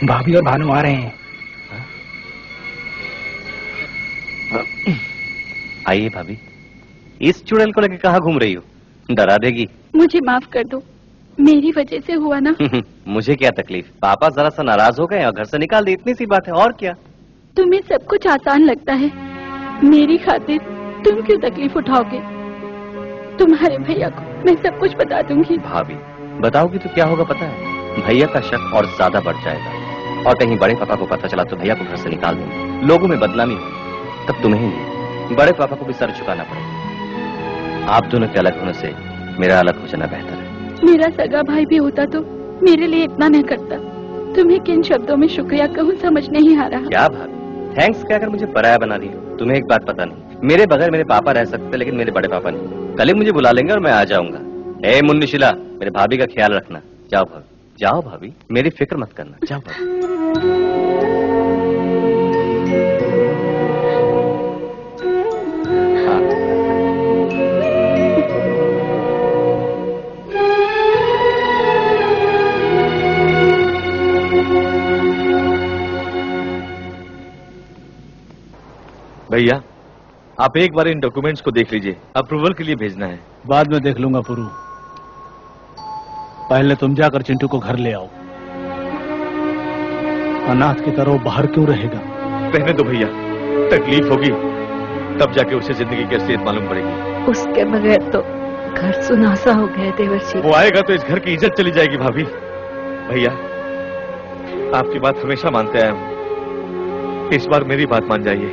भाभी और भानु आ रहे हैं। आइए भाभी। इस चुड़ैल को लेकर कहाँ घूम रही हो? डरा देगी। मुझे माफ कर दो, मेरी वजह से हुआ ना। मुझे क्या तकलीफ, पापा जरा सा नाराज हो गए और घर से निकाल दी, इतनी सी बात है, और क्या। तुम्हें सब कुछ आसान लगता है, मेरी खातिर तुम क्यों तकलीफ उठाओगे? तुम्हारे भैया को मैं सब कुछ बता दूंगी। भाभी बताओगी तो क्या होगा पता है? भैया का शक और ज्यादा बढ़ जाएगा, और कहीं बड़े पापा को पता चला तो भैया को घर से निकाल देंगे, लोगों में बदनामी हो, तब तुम्हें ही बड़े पापा को भी सर झुकाना पड़ेगा। आप दोनों के अलग होने से मेरा अलग हो जाना बेहतर है। मेरा सगा भाई भी होता तो मेरे लिए इतना न करता। तुम्हें किन शब्दों में शुक्रिया कहूँ समझ नहीं आ रहा। क्या भाभी, थैंक्स कहकर मुझे पराया बना रही हो। तुम्हें एक बात पता नहीं, मेरे बगैर मेरे पापा रह सकते लेकिन मेरे बड़े पापा नहीं। कल ही मुझे बुला लेंगे और मैं आ जाऊंगा। ए मुन्नीशिला, मेरे भाभी का ख्याल रखना। जाओ भाभी, जाओ भाभी, मेरी फिक्र मत करना। जाओ भाभी। भैया, आप एक बार इन डॉक्यूमेंट्स को देख लीजिए, अप्रूवल के लिए भेजना है। बाद में देख लूंगा पुरू, पहले तुम जाकर चिंटू को घर ले आओ। अनाथ की तरह बाहर क्यों रहेगा? रहने दो भैया, तकलीफ होगी तब जाके उसे जिंदगी की असलियत मालूम पड़ेगी। उसके बगैर तो घर सुनासा हो गया देवर्षि। वो आएगा तो इस घर की इज्जत चली जाएगी भाभी। भैया, आपकी बात हमेशा मानते आया हूं, इस बार मेरी बात मान जाइए।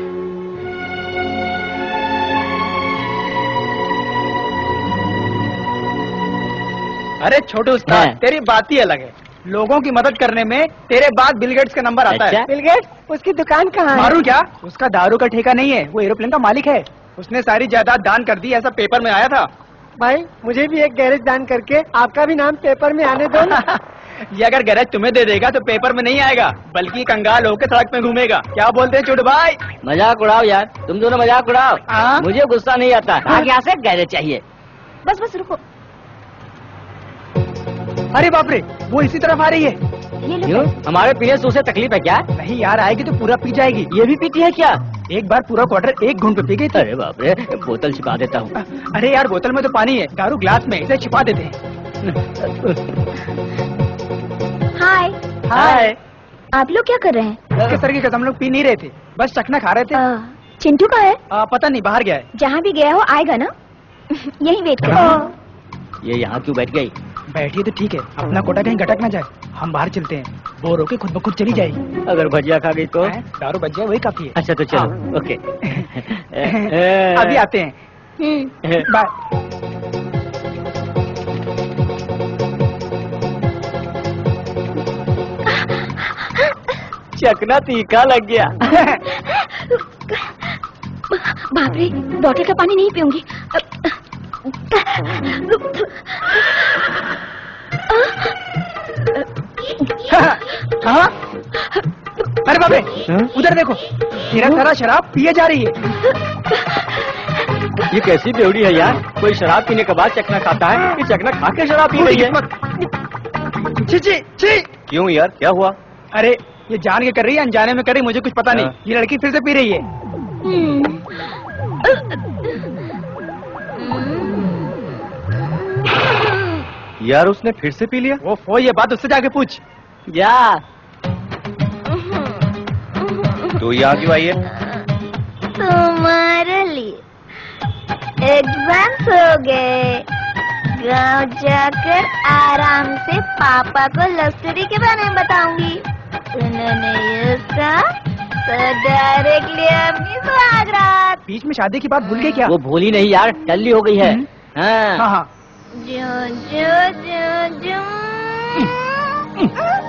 अरे छोटू उस्ताद, तेरी बात ही अलग है। लोगों की मदद करने में तेरे बाद बिल गेट्स का नंबर आता है। Bill Gates? उसकी दुकान कहाँ है? मारू क्या? उसका दारू का ठेका नहीं है, वो एरोप्लेन का मालिक है। उसने सारी जायदाद दान कर दी, ऐसा पेपर में आया था। भाई मुझे भी एक गैरेज दान करके आपका भी नाम पेपर में आने दो। ये अगर गैरेज तुम्हें दे देगा तो पेपर में नहीं आएगा, बल्कि कंगाल होकर सड़क में घूमेगा। क्या बोलते हैं छोटू भाई? मजाक उड़ाओ यार, तुम दोनों मजाक उड़ाओ। मुझे गुस्सा नहीं आता। आगे यहाँ से गैरेज चाहिए। बस बस रुको। अरे बाप रे, वो इसी तरफ आ रही है। क्यों? हमारे पीने से उसे तकलीफ है क्या? नहीं यार, आएगी तो पूरा पी जाएगी। ये भी पीती है क्या? एक बार पूरा क्वार्टर एक घूंट पे पी गई थी। अरे बाप रे, बोतल छिपा देता हूँ। अरे यार, बोतल में तो पानी है, दारू ग्लास में, इसे छिपा देते हैं। हाय। हाय। आप लोग क्या कर रहे हैं? किस तरह की कसम, लोग पी नहीं रहे थे, बस चखना खा रहे थे। चिंटू का है? पता नहीं, बाहर गया है। जहाँ भी गया हो आएगा ना? यही वेट कर। ये यहाँ क्यों बैठ गई? बैठिए तो ठीक है, अपना कोटा कहीं गटक ना जाए। हम बाहर चलते हैं, बोर होके खुद ब खुद चली जाएगी। अगर भजिया खा गई तो? दारू बच जाए वही काफी है। अच्छा तो चलो। ओके। अभी आते हैं। बाय। चकना तीखा लग गया। बाप रे, बॉटल का पानी नहीं पीऊंगी। हाँ? अरे बाप रे, उधर देखो, तेरा सारा शराब पिए जा रही है। ये कैसी बेवड़ी है यार? कोई शराब पीने के बाद चकना खाता है, ये चकना खा के शराब पी रही है। छी छी छी। क्यों यार, क्या हुआ? अरे ये जान के कर रही है, अनजाने में कर रही, मुझे कुछ पता नहीं। ये लड़की फिर से पी रही है। यार उसने फिर से पी लिया? वो ये बात उससे जाके पूछ। जा। तो यहाँ क्यों आई है? तुम्हारे लिए एग्जाम्स हो गए, गांव जाकर आराम से पापा को लव स्टोरी के बारे में बताऊंगी। उन्होंने ये तो डायरेक्टली अपनी सुहागरात। बीच में शादी की बात भूल गई क्या? वो भूली नहीं यार, टल्ली हो गई है। हाँ।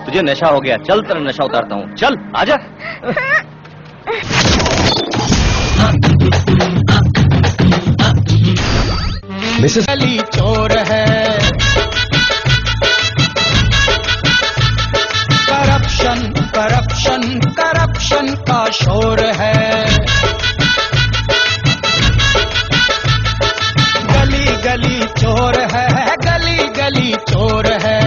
तुझे नशा हो गया, चल तेरा नशा उतारता हूँ, चल आजा। मिसेस अली चोर है, करप्शन करप्शन करप्शन का शोर है, गली गली चोर है, गली गली चोर है।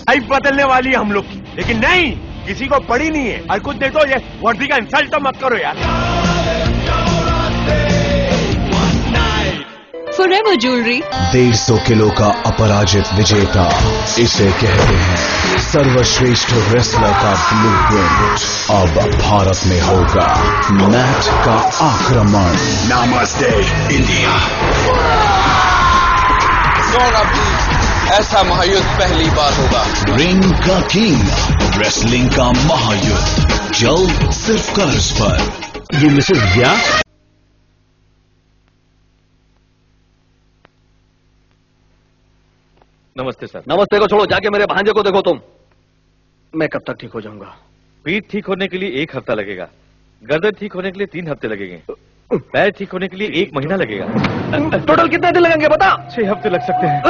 लाइफ बदलने वाली है हम लोग की, लेकिन नहीं, किसी को पड़ी नहीं है। और कुछ देखो, ये वर्दी का इंसल्ट तो मत करो यार। फॉरएवर ज्वेलरी 150 किलो का अपराजित विजेता, इसे कहते हैं सर्वश्रेष्ठ रेसलर का ब्लूप्रिंट। अब भारत में होगा मैट का आक्रमण। नमस्ते इंडिया। ऐसा महायुद्ध पहली बार होगा। रिंग का किंग, रेसलिंग का महायुद्ध, जल्द सिर्फ कर्ज पर। ये मिसेस व्यास? नमस्ते सर। नमस्ते को छोड़ो, जाके मेरे भांजे को देखो तुम। मैं कब तक ठीक हो जाऊंगा? पीठ ठीक होने के लिए 1 हफ्ता लगेगा, गर्दन ठीक होने के लिए 3 हफ्ते लगेंगे, पैर ठीक होने के लिए 1 महीना लगेगा। टोटल कितने दिन लगेंगे बता? 6 हफ्ते लग सकते हैं।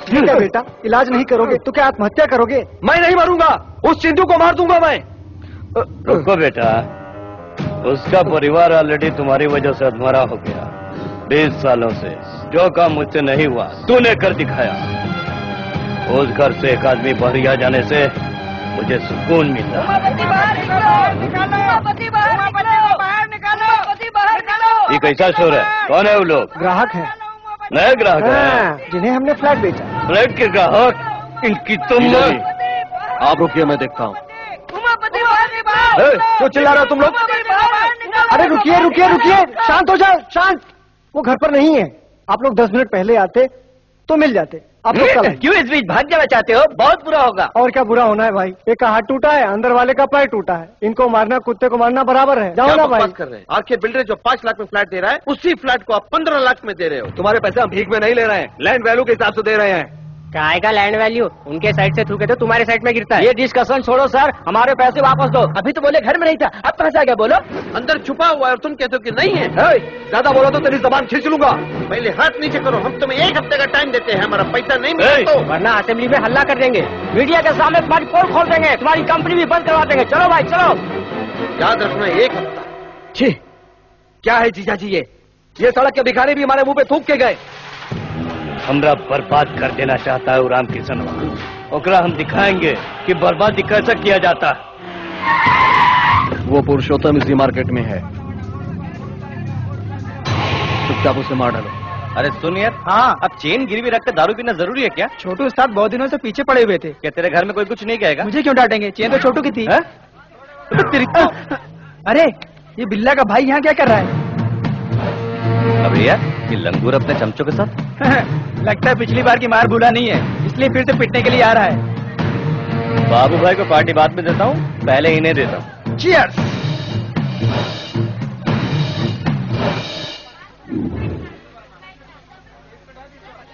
क्या बेटा, इलाज नहीं करोगे तो क्या आत्महत्या करोगे? मैं नहीं मरूंगा, उस चिंटू को मार दूंगा मैं। रुको बेटा, उसका परिवार ऑलरेडी तुम्हारी वजह से अधमरा हो गया। 20 सालों से जो काम मुझसे नहीं हुआ तूने कर दिखाया। उस घर से एक आदमी बहरिया जाने से मुझे सुकून मिला। ये कैसा शोर है? कौन है वो लोग? ग्राहक है। नए ग्राहक हैं? जिन्हें हमने फ्लैट बेचा। फ्लैट के ग्राहक? इनकी तुम आप रुकिए, मैं देखता हूँ। क्यों चिल्ला रहे हो तुम लोग? अरे रुकिए रुकिए रुकिए, शांत हो जाओ, शांत। वो घर पर नहीं है। आप लोग 10 मिनट पहले आते तो मिल जाते। आप लोग कल क्यों इस बीच भाग जाना चाहते हो? बहुत बुरा होगा। और क्या बुरा होना है भाई? एक का हाथ टूटा है, अंदर वाले का पैर टूटा है। इनको मारना कुत्ते को मारना बराबर है। जाओ ना भाई। कर रहे हैं? आखिर बिल्डर जो 5 लाख में फ्लैट दे रहा है, उसी फ्लैट को आप 15 लाख में दे रहे हो। तुम्हारे पैसे हम भीख में नहीं ले रहे हैं, लैंड वैल्यू के हिसाब से दे रहे हैं। काय का लैंड वैल्यू? उनके साइड से थ्रू के तो तुम्हारे साइड में गिरता है। ये डिस्कशन छोड़ो सर, हमारे पैसे वापस दो। अभी तो बोले घर में नहीं था, अब कहाँ से आ गया? बोलो। अंदर छुपा हुआ है और तुम कहते हो कि नहीं है। ज्यादा बोलो तो तेरी जबान खींच लूंगा। पहले हाथ नीचे करो, हम तुम्हें 1 हफ्ते का टाइम देते हैं। हमारा पैसा नहीं मिला तो वरना असेंबली में हल्ला कर देंगे, मीडिया के सामने तुम्हारी पोल खोल देंगे, तुम्हारी कंपनी भी बंद करवा देंगे। चलो भाई चलो। याद रखना 1 हफ्ता। छी, क्या है जीजा जी ये सड़क के भिखारी भी हमारे मुंह पे थूक के गए। हमरा बर्बाद कर देना चाहता है राम किशन। ओकरा हम दिखाएंगे कि बर्बादी कैसे किया जाता है। वो पुरुषोत्तम इसी मार्केट में है, चुपचाप उसे मार डालो। अरे सुन यार, हाँ, अब चेन गिरवी रखकर दारू पीना जरूरी है क्या? छोटू उस्ताद बहुत दिनों से पीछे पड़े हुए थे। क्या तेरे घर में कोई कुछ नहीं कहेगा? मुझे क्यों डांटेंगे? चेन तो छोटू की थी। अरे ये बिल्ला का भाई यहाँ क्या कर रहा है? अब यार ये लंगूर अपने चमचों के साथ लगता है पिछली बार की मार भूला नहीं है, इसलिए फिर से पिटने के लिए आ रहा है। बाबू भाई को पार्टी बाद में देता हूँ, पहले इन्हें देता हूँ। चीयर्स।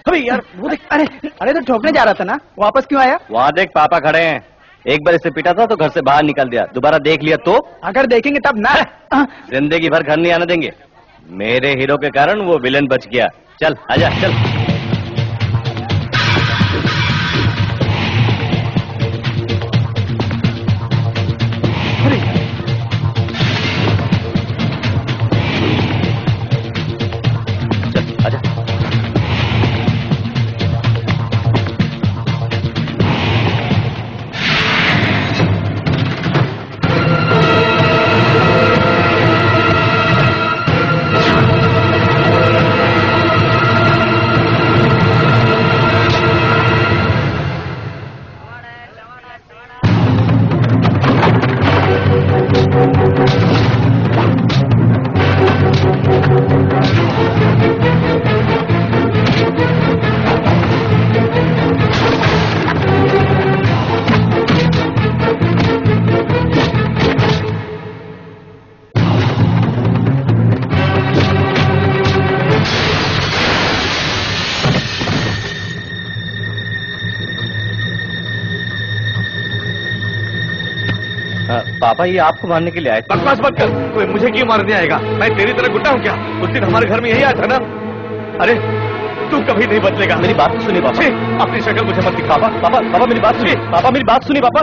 अबे यार वो देख, अरे तो ठोकने जा रहा था ना, वापस क्यों आया? वहाँ देख पापा खड़े हैं। एक बार इसे पीटा था तो घर से बाहर निकल दिया, दोबारा देख लिया तो? अगर देखेंगे तब ना। जिंदगी भर घर नहीं आने देंगे। मेरे हीरो के कारण वो विलेन बच गया। चल आजा चल। चल आजा। पापा ये आपको मारने के लिए आए थे। बकवास मत कर, कोई मुझे क्यों मारने आएगा? मैं तेरी तरह गुड्डा हूँ क्या? उस दिन हमारे घर में यही आया था ना। अरे तू कभी नहीं बदलेगा। मेरी बात तो सुनिए पापा। अपनी शक्ल मुझे मत दिखा। पापा मेरी बात सुनिए। पापा मेरी बात सुनिए पापा।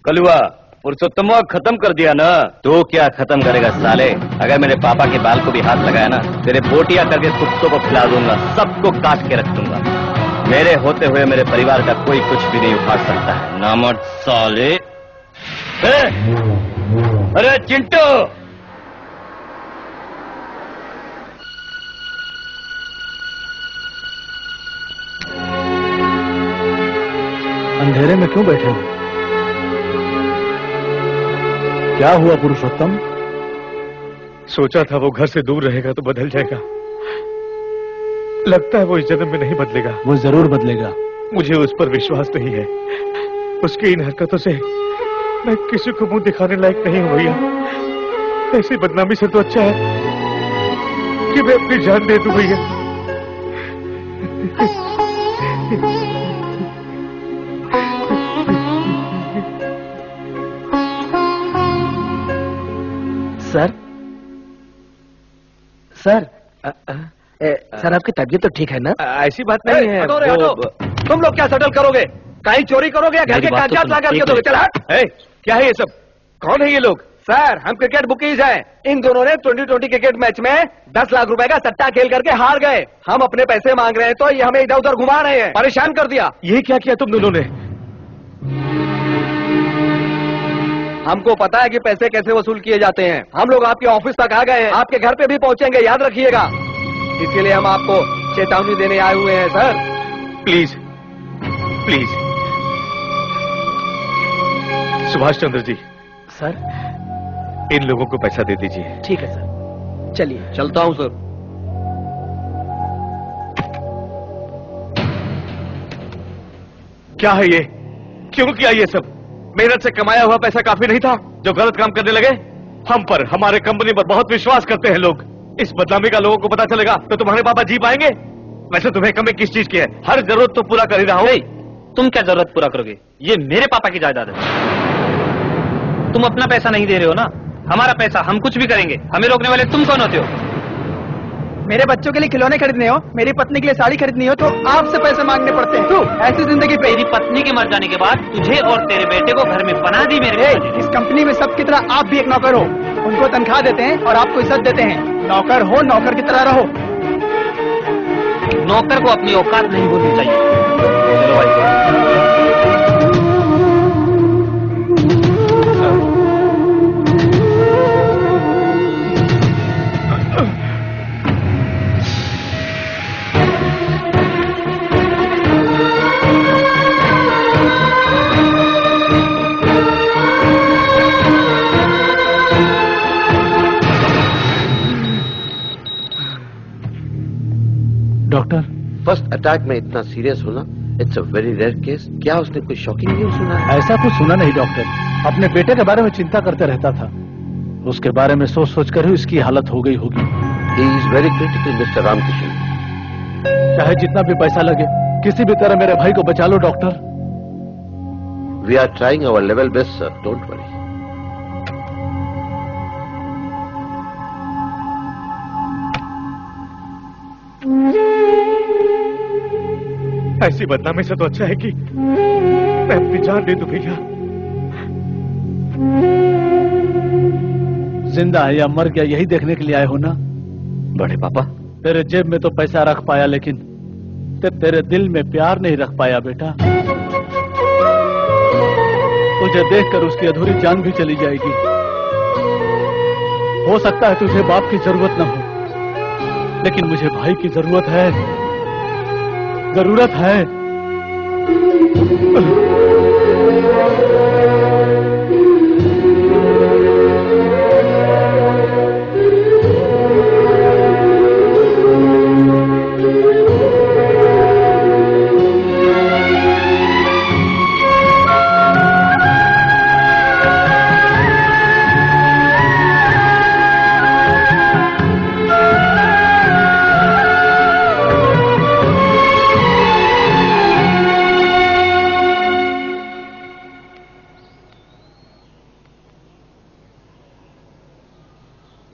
कलुआ पुरुषोत्तम खत्म कर दिया ना। तो क्या खत्म करेगा साले? अगर मेरे पापा के बाल को भी हाथ लगाया ना, तेरे बोटियां करके कुत्तों को खिला दूंगा, सबको काट के रख दूंगा। मेरे होते हुए मेरे परिवार का कोई कुछ भी नहीं उखाड़ सकता है। नामर्द साले। अरे चिंटू, क्यों बैठे हो? क्या हुआ पुरुषोत्तम? सोचा था वो घर से दूर रहेगा तो बदल जाएगा। लगता है वो इस जन्म में नहीं बदलेगा। वो जरूर बदलेगा। मुझे उस पर विश्वास नहीं है। उसकी इन हरकतों से मैं किसी को मुंह दिखाने लायक नहीं हूं भैया। ऐसी बदनामी से तो अच्छा है कि मैं अपनी जान दे दूं भैया। सर सर सर आपकी तबीयत तो ठीक है ना? ऐसी बात नहीं है। तुम लोग क्या सेटल करोगे? कहीं चोरी करोगे या घर के कागजात ला करके दोगे? चल हट। क्या है ये सब? कौन है ये लोग? सर हम क्रिकेट बुकीज हैं। इन दोनों ने 2020 क्रिकेट मैच में 10 लाख रुपए का सट्टा खेल करके हार गए। हम अपने पैसे मांग रहे हैं तो ये हमें इधर उधर घुमा रहे हैं, परेशान कर दिया। ये क्या किया तुम दोनों ने? हमको पता है कि पैसे कैसे वसूल किए जाते हैं। हम लोग आपके ऑफिस तक आ गए हैं, आपके घर पे भी पहुंचेंगे, याद रखिएगा। इसीलिए हम आपको चेतावनी देने आए हुए हैं sir. Please please. Subhash Chandra ji. Sir इन लोगों को पैसा दे दीजिए। ठीक है सर, चलिए। चलता हूं सर। क्या है ये? क्यों किया ये सब? मेहनत से कमाया हुआ पैसा काफी नहीं था जो गलत काम करने लगे? हम पर, हमारे कंपनी पर बहुत विश्वास करते हैं लोग। इस बदनामी का लोगों को पता चलेगा तो तुम्हारे पापा जी पाएंगे? वैसे तुम्हें कमी किस चीज की है? हर जरूरत तो पूरा कर ही रहा हूं। तुम क्या जरूरत पूरा करोगे? ये मेरे पापा की जायदाद है। तुम अपना पैसा नहीं दे रहे हो ना, हमारा पैसा, हम कुछ भी करेंगे। हमें रोकने वाले तुम कौन होते हो? मेरे बच्चों के लिए खिलौने खरीदने हो, मेरी पत्नी के लिए साड़ी खरीदनी हो तो आपसे पैसे मांगने पड़ते हैं। तू ऐसी जिंदगी पे। तेरी पत्नी के मर जाने के बाद तुझे और तेरे बेटे को घर में पनाह दी मेरे। इस कंपनी में सबकी तरह आप भी एक नौकर हो। उनको तनख्वाह देते हैं और आपको इज्जत देते हैं। नौकर हो, नौकर की तरह रहो। नौकर को अपनी औकात नहीं भूलनी चाहिए। चलो भाई। डॉक्टर, फर्स्ट अटैक में इतना सीरियस होना, it's a very rare case. क्या उसने कोई शॉकिंग न्यूज सुना है? ऐसा कुछ सुना नहीं डॉक्टर। अपने बेटे के बारे में चिंता करते रहता था। उसके बारे में सोच सोच कर ही इसकी हालत हो गई होगी। He is very critical mister Ramkishan. चाहे जितना भी पैसा लगे, किसी भी तरह मेरे भाई को बचा लो doctor. We are trying our level best sir, don't worry. ऐसी बदनामी से तो अच्छा है कि मैं अपनी जान दे दूं भैया। जिंदा है या मर गया यही देखने के लिए आए हो ना? बड़े पापा, तेरे जेब में तो पैसा रख पाया लेकिन तेरे दिल में प्यार नहीं रख पाया बेटा। तुझे देखकर उसकी अधूरी जान भी चली जाएगी। हो सकता है तुझे बाप की जरूरत न हो, लेकिन मुझे भाई की जरूरत है, जरूरत है।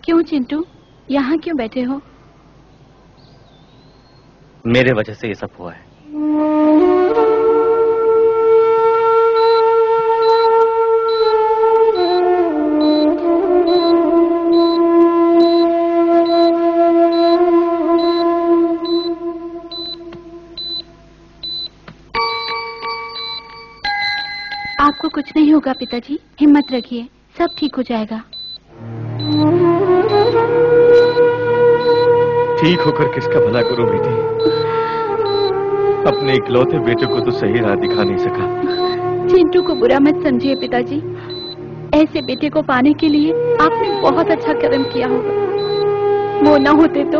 क्यों चिंटू, यहाँ क्यों बैठे हो? मेरे वजह से ये सब हुआ है। आपको कुछ नहीं होगा पिताजी, हिम्मत रखिए, सब ठीक हो जाएगा। ठीक होकर किसका भला करूं बेटी? अपने इकलौते बेटे को तो सही राह दिखा नहीं सका, चिंटू को बुरा मत समझिए पिताजी। ऐसे बेटे को पाने के लिए आपने बहुत अच्छा कर्म किया होगा। वो न होते तो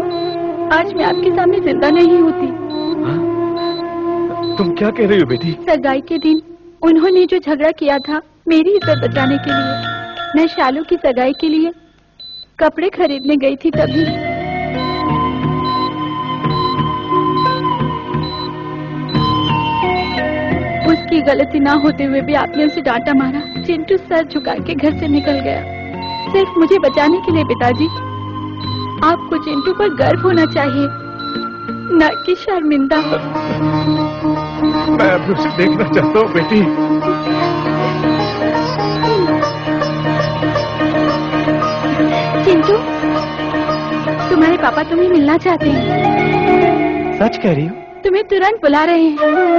आज मैं आपके सामने जिंदा नहीं होती। तुम क्या कह रही हो बेटी? सगाई के दिन उन्होंने जो झगड़ा किया था मेरी इज्जत बचाने के लिए, मैं शालू की सगाई के लिए कपड़े खरीदने गई थी तभी। उसकी गलती ना होते हुए भी आपने उसे डांटा मारा। चिंटू सर झुका के घर से निकल गया सिर्फ मुझे बचाने के लिए। पिताजी, आपको चिंटू पर गर्व होना चाहिए, न कि शर्मिंदा। मैं अभी उसे देखना चाहता हूँ बेटी। चिंटू, तुम्हारे पापा तुम्हें मिलना चाहते हैं। सच कह रही हो? तुम्हें तुरंत बुला रहे हैं,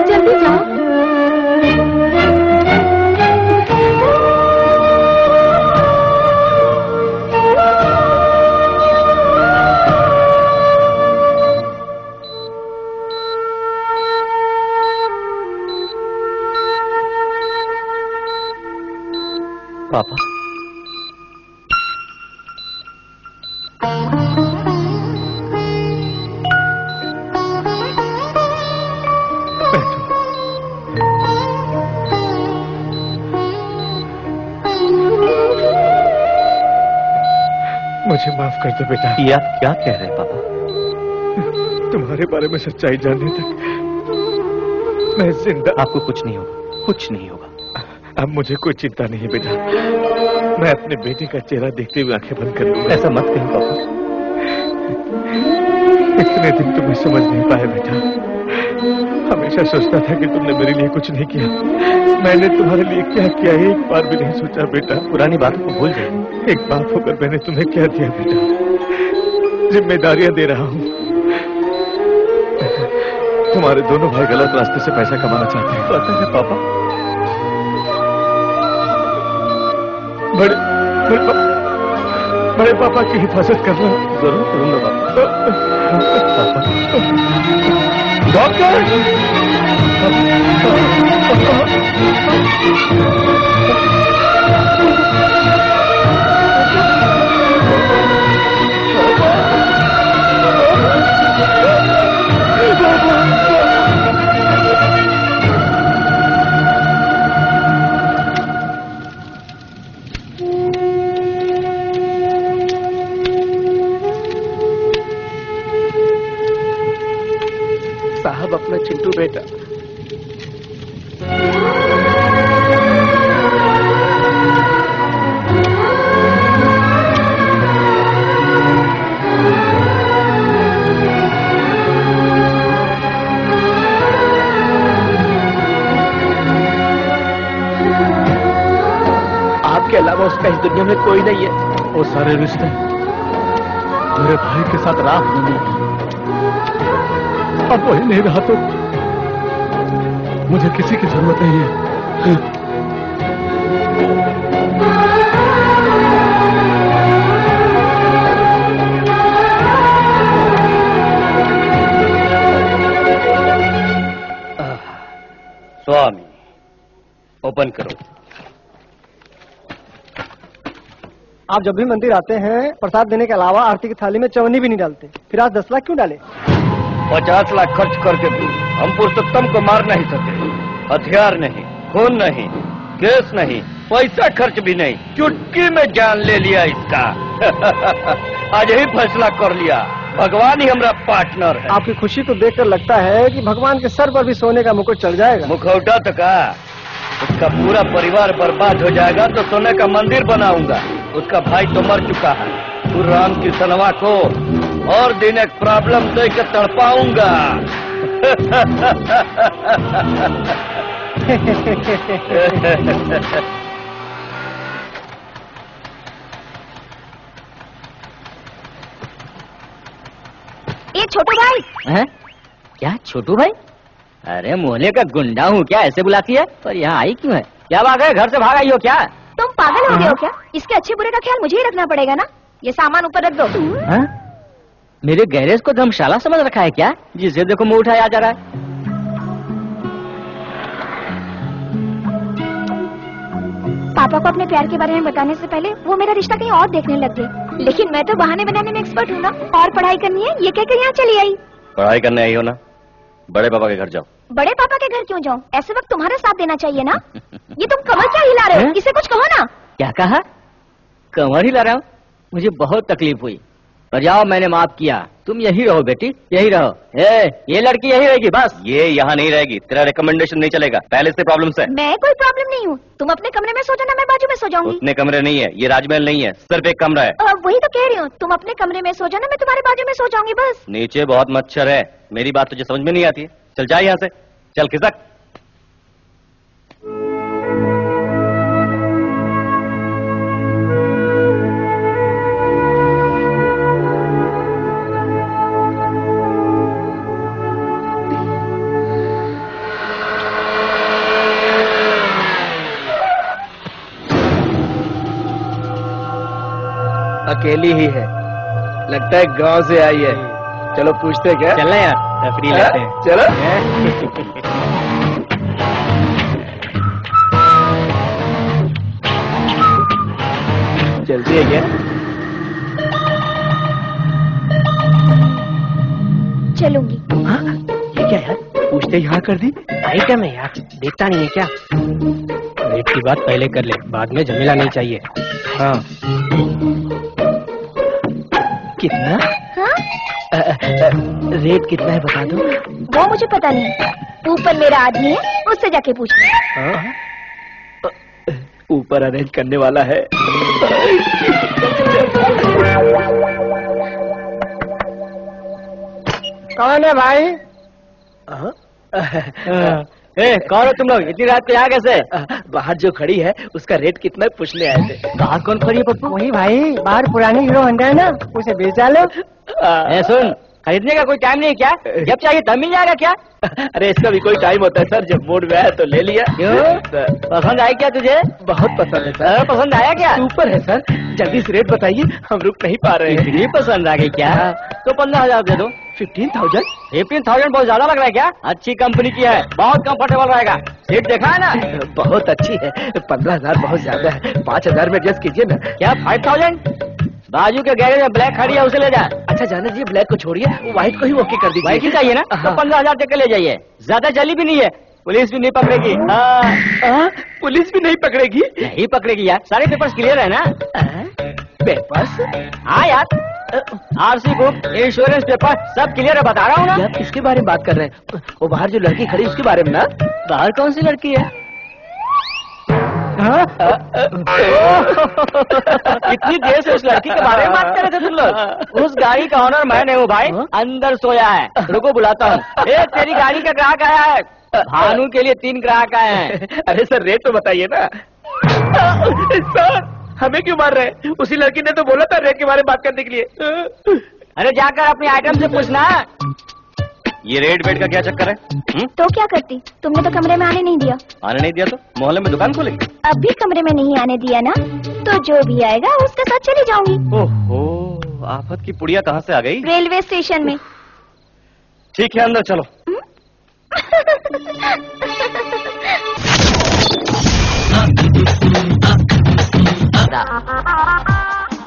जल्दी जाओ। पापा, मुझे माफ कर दो बेटा। ये आप क्या कह रहे हैं पापा? तुम्हारे बारे में सच्चाई जानने तक मैं जिंदा। आपको कुछ नहीं होगा, कुछ नहीं होगा। अब मुझे कोई चिंता नहीं बेटा। मैं अपने बेटे का चेहरा देखते हुए आंखें बंद कर लूंगा। ऐसा मत कहो पापा। इतने दिन तुम्हें समझ नहीं पाया बेटा। हमेशा सोचता था कि तुमने मेरे लिए कुछ नहीं किया। मैंने तुम्हारे लिए क्या किया एक बार भी नहीं सोचा बेटा। पुरानी बातों को भूल जाइए। एक बाप होकर मैंने तुम्हें क्या दिया बेटा? जिम्मेदारियां दे रहा हूँ। तुम्हारे दोनों भाई गलत रास्ते से पैसा कमाना चाहते हैं। पता है पापा। बड़े पापा की हिफाजत करना। जरूर करूंगा पापा। डॉक्टर! साहब, अपना चिंटू बेटा। आपके अलावा उसका इस दुनिया में कोई नहीं है। वो सारे रिश्ते मेरे भाई के साथ राख में मिल गए। अब वही नहीं रहा तो मुझे किसी की जरूरत नहीं है। स्वामी, ओपन करो। आप जब भी मंदिर आते हैं प्रसाद देने के अलावा आरती की थाली में चवन्नी भी नहीं डालते, फिर आज 10 लाख क्यों डाले? 50 लाख खर्च करके भी हम पुरुषोत्तम को मार नहीं सके। हथियार नहीं, खून नहीं, केस नहीं, पैसा खर्च भी नहीं, चुटकी में जान ले लिया इसका। आज ही फैसला कर लिया, भगवान ही हमारा पार्टनर है। आपकी खुशी को देखकर लगता है कि भगवान के सर पर भी सोने का मुकुट चढ़ जाएगा। मुखौटा तो का उसका पूरा परिवार बर्बाद हो जाएगा तो सोने का मंदिर बनाऊंगा। उसका भाई तो मर चुका है। तू राम की सनवा को और दिन एक प्रॉब्लम देकर तड़पाऊंगा। ये छोटू भाई। हैं? क्या छोटू भाई? अरे मोहल्ले का गुंडा हूँ क्या, ऐसे बुलाती है? पर यहाँ आई क्यों है? क्या बात है, घर से भाग आई हो क्या? तुम पागल हो गए हो क्या? इसके अच्छे बुरे का ख्याल मुझे ही रखना पड़ेगा ना। ये सामान ऊपर रख दो। हाँ? मेरे गैरेज को धर्मशाला समझ रखा है क्या? जिसे देखो मुंह उठाया जा रहा है। पापा को अपने प्यार के बारे में बताने से पहले वो मेरा रिश्ता कहीं और देखने लग गए। लेकिन मैं तो बहाने बनाने में एक्सपर्ट हूँ ना। और पढ़ाई करनी है ये कहकर यहाँ चली आई। पढ़ाई करने आई हो ना, बड़े पापा के घर जाओ। बड़े पापा के घर क्यों जाऊँ? ऐसे वक्त तुम्हारा साथ देना चाहिए ना। ये तुम कमर क्या हिला रहे हो? इसे कुछ कहो ना। क्या कहा? कमर हिला रहा हूँ? मुझे बहुत तकलीफ हुई, पर जाओ मैंने माफ किया। तुम यही रहो बेटी, यही रहो। ये लड़की यही रहेगी बस। ये यहाँ नहीं रहेगी, तेरा रिकमेंडेशन नहीं चलेगा, पहले से प्रॉब्लम्स है। मैं कोई प्रॉब्लम नहीं हूँ, तुम अपने कमरे में सो जाना, मैं बाजू में सो जाऊंगी। उतने कमरे नहीं है, ये राजमहल नहीं है, सिर्फ एक कमरा है। वही तो कह रही हूँ, तुम अपने कमरे में सो जाना, मैं तुम्हारे बाजू में सो जाऊंगी बस। नीचे बहुत मच्छर है, मेरी बात तुझे समझ में नहीं आती है। चल जा यहाँ से, चल खिसक। अकेली ही है, लगता है गांव से आई है। चलो पूछते क्या? चलना यार, तफरी लेते हैं। चलो। चलती है क्या? चलूंगी। ये क्या यार, पूछते यहाँ कर दी। आइटम है यार, देखता नहीं है क्या? रेट की बात पहले कर ले, बाद में झमेला नहीं चाहिए। हाँ कितना? हाँ? रेट कितना है बता दो। वो मुझे पता नहीं, ऊपर मेरा आदमी है, उससे जाके पूछ। ऊपर अरेंज करने वाला है। कौन है भाई? कौन हो तुम लोग? इतनी रात को यहाँ कैसे? बाहर जो खड़ी है उसका रेट कितना है पूछने आए थे। बाहर कौन खड़ी है पप्पू? वही भाई, बाहर पुरानी हीरो होंडा है ना, उसे बेच डालो। सुन, खरीदने का कोई टाइम नहीं है क्या? जब चाहिए तब मिल जाएगा क्या? अरे इसका भी कोई टाइम होता है सर, जब मूड में आया तो ले लिया। क्यों? पसंद आई क्या तुझे? बहुत पसंद है सर। पसंद आया क्या? सुपर है सर, जल्दी से रेट बताइए, हम रुक नहीं पा रहे हैं। इतनी पसंद आ गई क्या? तो 15,000 दे दो। 15,000? 15,000 बहुत ज्यादा लग रहा है क्या? अच्छी कंपनी की है, बहुत कंफर्टेबल रहेगा। सीट देखा है ना? बहुत अच्छी है। 15,000 बहुत ज्यादा है, 5,000 में एडजस्ट कीजिए ना। क्या 5,000? बाजू के गैरेज में ब्लैक खड़ी है, उसे ले जा। अच्छा जाने जी, ब्लैक को छोड़िए, व्हाइट को ही ओके कर दीजिए। व्हाइट ही चाहिए ना? तो 15,000 तक के ले जाइए, ज्यादा चली भी नहीं है, पुलिस भी नहीं पकड़ेगी। पुलिस भी नहीं पकड़ेगी? नहीं पकड़ेगी यार, सारे पेपर्स क्लियर है ना? पेपर्स? हाँ यार, आरसी बुक, इंश्योरेंस पेपर सब क्लियर है, बता रहा हूँ ना। आप किसके बारे में बात कर रहे हैं? वो बाहर जो लड़की खड़ी उसके बारे में ना? बाहर कौन सी लड़की है? इतनी देर से उस लड़की के बारे में बात कर रहे थे तुम लोग? उस गाड़ी का ऑनर मैं नहीं हूँ भाई, अंदर सोया है, रुको बुलाता हूँ। तेरी गाड़ी का ग्राहक आया है, भानु के लिए 3 ग्राहक आए हैं। अरे सर रेट तो बताइए ना। सर हमें क्यों मार रहे हैं? उसी लड़की ने तो बोला था रेट के बारे में बात करने के लिए। अरे जाकर अपने आइटम से पूछना। ये रेट वेट का क्या चक्कर है? तो क्या करती? तुमने तो कमरे में आने नहीं दिया। आने नहीं दिया तो मोहल्ले में दुकान खोलेंगे? अब भी कमरे में नहीं आने दिया ना, तो जो भी आएगा उसके साथ चली जाऊंगी। ओहो, आफत की पुड़िया कहाँ से आ गई? रेलवे स्टेशन में। ठीक है, अंदर चलो।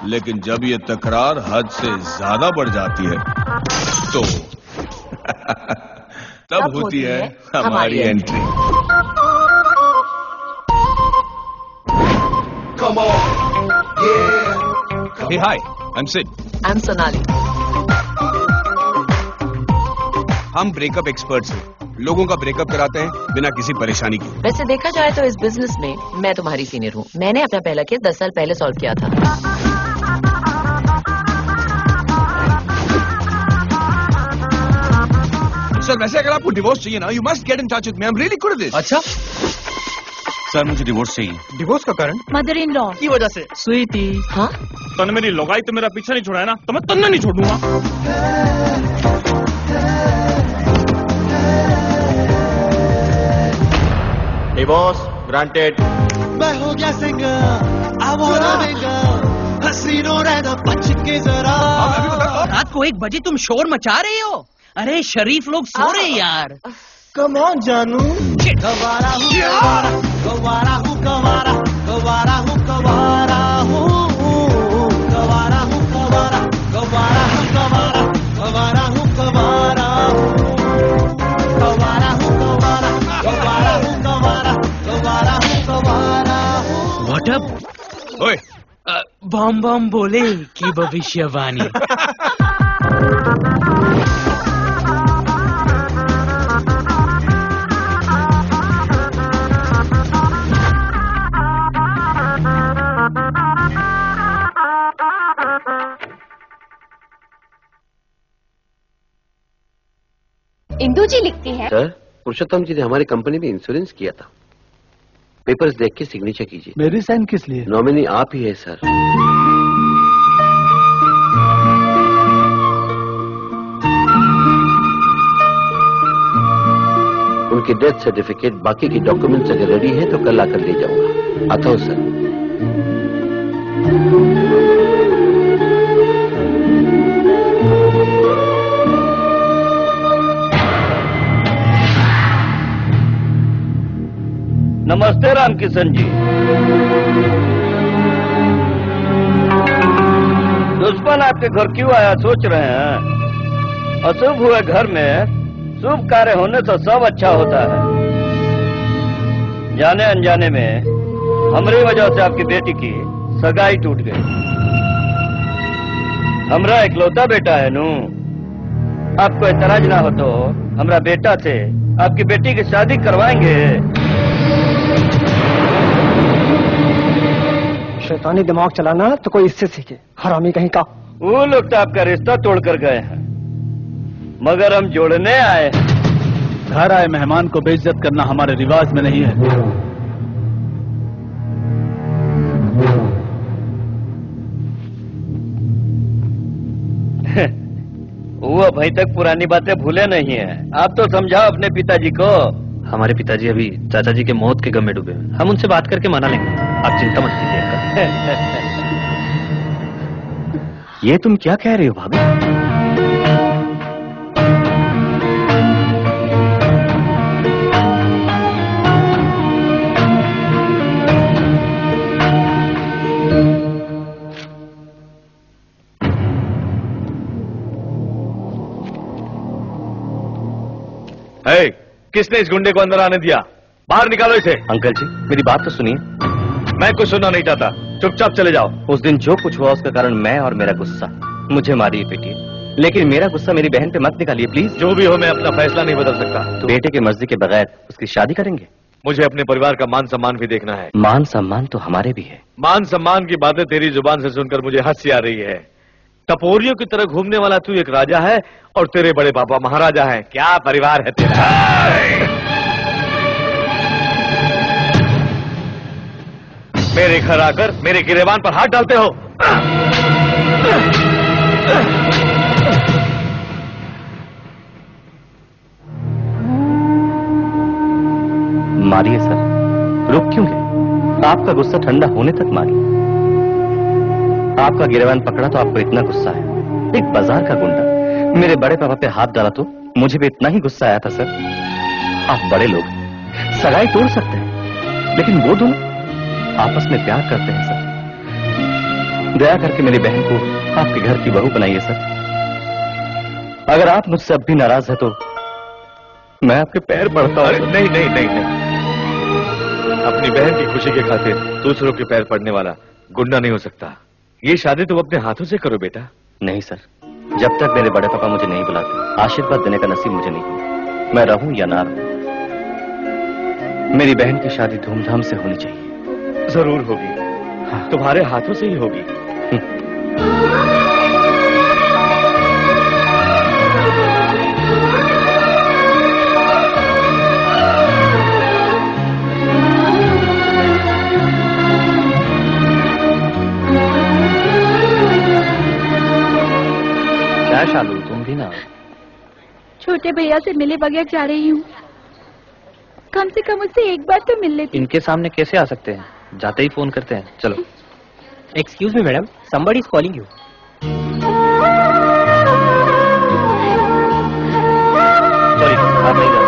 लेकिन जब ये तकरार हद से ज्यादा बढ़ जाती है तो तब होती है हमारी entry. Hey, hi, I'm Sid. I'm Sonali. हम ब्रेकअप एक्सपर्ट्स हैं, लोगों का ब्रेकअप कराते हैं बिना किसी परेशानी के। वैसे देखा जाए तो इस बिजनेस में मैं तुम्हारी सीनियर हूँ। मैंने अपना पहला केस 10 साल पहले सॉल्व किया था। सर वैसे अगर आपको डिवोर्स चाहिए ना, you must get in touch with me, I am really good at this. अच्छा सर मुझे डिवोर्स चाहिए। डिवोर्स का कारण? मदर इन लॉ की वजह से। स्वीटी। हाँ तूने मेरी लगाई तो मेरा पीछा नहीं छुड़ाया ना, तो मैं तन्ना नहीं छोड़ूंगा। Divorce granted. मैं हो गया सिंगर, आई वांना सिंगर, हसीनों रहना बच के जरा। रात को 1 बजे तुम शोर मचा रहे हो? अरे शरीफ लोग सो रहे यार। कम ऑन जानू, गवारा हूँ गवारा, गवारा हूँ गवारा, गवारा हूँ गवारा हूँ गवारा हूँ गवारा गवारा हूँ गवारा गवारा हूँ गवारा गवारा हूँ गवारा गवारा हूँ गवारा गवारा हूँ गवारा व्हाट अप ओए बम बम बोले की भविष्यवाणी इंदू जी लिखती है। सर, पुरुषोत्तम जी ने हमारी कंपनी में इंश्योरेंस किया था। पेपर्स देख के सिग्नेचर कीजिए। मेरी साइन किस लिए? नॉमिनी आप ही है सर। उनकी डेथ सर्टिफिकेट, बाकी की डॉक्यूमेंट्स अगर रेडी है तो कल आकर ले जाऊंगा। आता हूं सर। नमस्ते रामकिशन जी। दुश्मन आपके घर क्यों आया सोच रहे हैं? अशुभ हुए घर में शुभ कार्य होने से सब अच्छा होता है। जाने अनजाने में हमारी वजह से आपकी बेटी की सगाई टूट गई। हमरा इकलौता बेटा है नू। आपको एतराज ना हो तो हमरा बेटा से आपकी बेटी की शादी करवाएंगे। शैतानी दिमाग चलाना तो कोई इससे सीखे, हरामी कहीं का। वो लोग तो आपका रिश्ता तोड़ कर गए हैं, मगर हम जोड़ने आए हैं। घर आए मेहमान को बेइज्जत करना हमारे रिवाज में नहीं है। वो अभी तक पुरानी बातें भूले नहीं है। आप तो समझाओ अपने पिताजी को। हमारे पिताजी अभी चाचा जी के मौत के गम में डूबे। हम उनसे बात करके मना लेंगे, आप चिंता मत कीजिए। ये तुम क्या कह रहे हो भाभी? hey, किसने इस गुंडे को अंदर आने दिया? बाहर निकालो इसे। अंकल जी मेरी बात तो सुनिए। मैं कुछ सुनना नहीं चाहता, चुपचाप चले जाओ। उस दिन जो कुछ हुआ उसका कारण मैं और मेरा गुस्सा। मुझे मारिए पीटिए, लेकिन मेरा गुस्सा मेरी बहन पे मत निकालिए प्लीज। जो भी हो मैं अपना फैसला नहीं बदल सकता। तो बेटे की मर्जी के बगैर उसकी शादी करेंगे? मुझे अपने परिवार का मान सम्मान भी देखना है। मान सम्मान तो हमारे भी है। मान सम्मान की बातें तेरी जुबान से सुनकर मुझे हंसी आ रही है। टपोरियों की तरह घूमने वाला तू एक राजा है और तेरे बड़े पापा महाराजा हैं। क्या परिवार है तेरा? मेरे घर आकर मेरे गिरेबान पर हाथ डालते हो। मारिए सर, रुक क्यों गए? आपका गुस्सा ठंडा होने तक मारिए। आपका गिरेबान पकड़ा तो आपको इतना गुस्सा है? एक बाजार का गुंडा मेरे बड़े पापा पे हाथ डाला तो मुझे भी इतना ही गुस्सा आया था सर। आप बड़े लोग सगाई तोड़ सकते हैं, लेकिन वो दोनों आपस में प्यार करते हैं सर। दया करके मेरी बहन को आपके घर की बहू बनाइए सर। अगर आप मुझसे अब भी नाराज है तो मैं आपके पैर पड़ता हूं। नहीं नहीं नहीं नहीं, अपनी बहन की खुशी के खातिर दूसरों के पैर पड़ने वाला गुंडा नहीं हो सकता। ये शादी तुम अपने हाथों से करो बेटा। नहीं सर, जब तक मेरे बड़े पापा मुझे नहीं बुलाते आशीर्वाद देने का नसीब मुझे नहीं। मैं रहूं या ना रहूं, मेरी बहन की शादी धूमधाम से होनी चाहिए। जरूर होगी। हाँ। तुम्हारे हाथों से ही होगी। क्या शालू, तुम भी ना? छोटे भैया से मिले बगैर जा रही हूँ। कम से कम उससे एक बार तो मिल लेती। इनके सामने कैसे आ सकते हैं? जाते ही फोन करते हैं। चलो। Excuse me madam, somebody is calling you. Sorry, आप नहीं जा।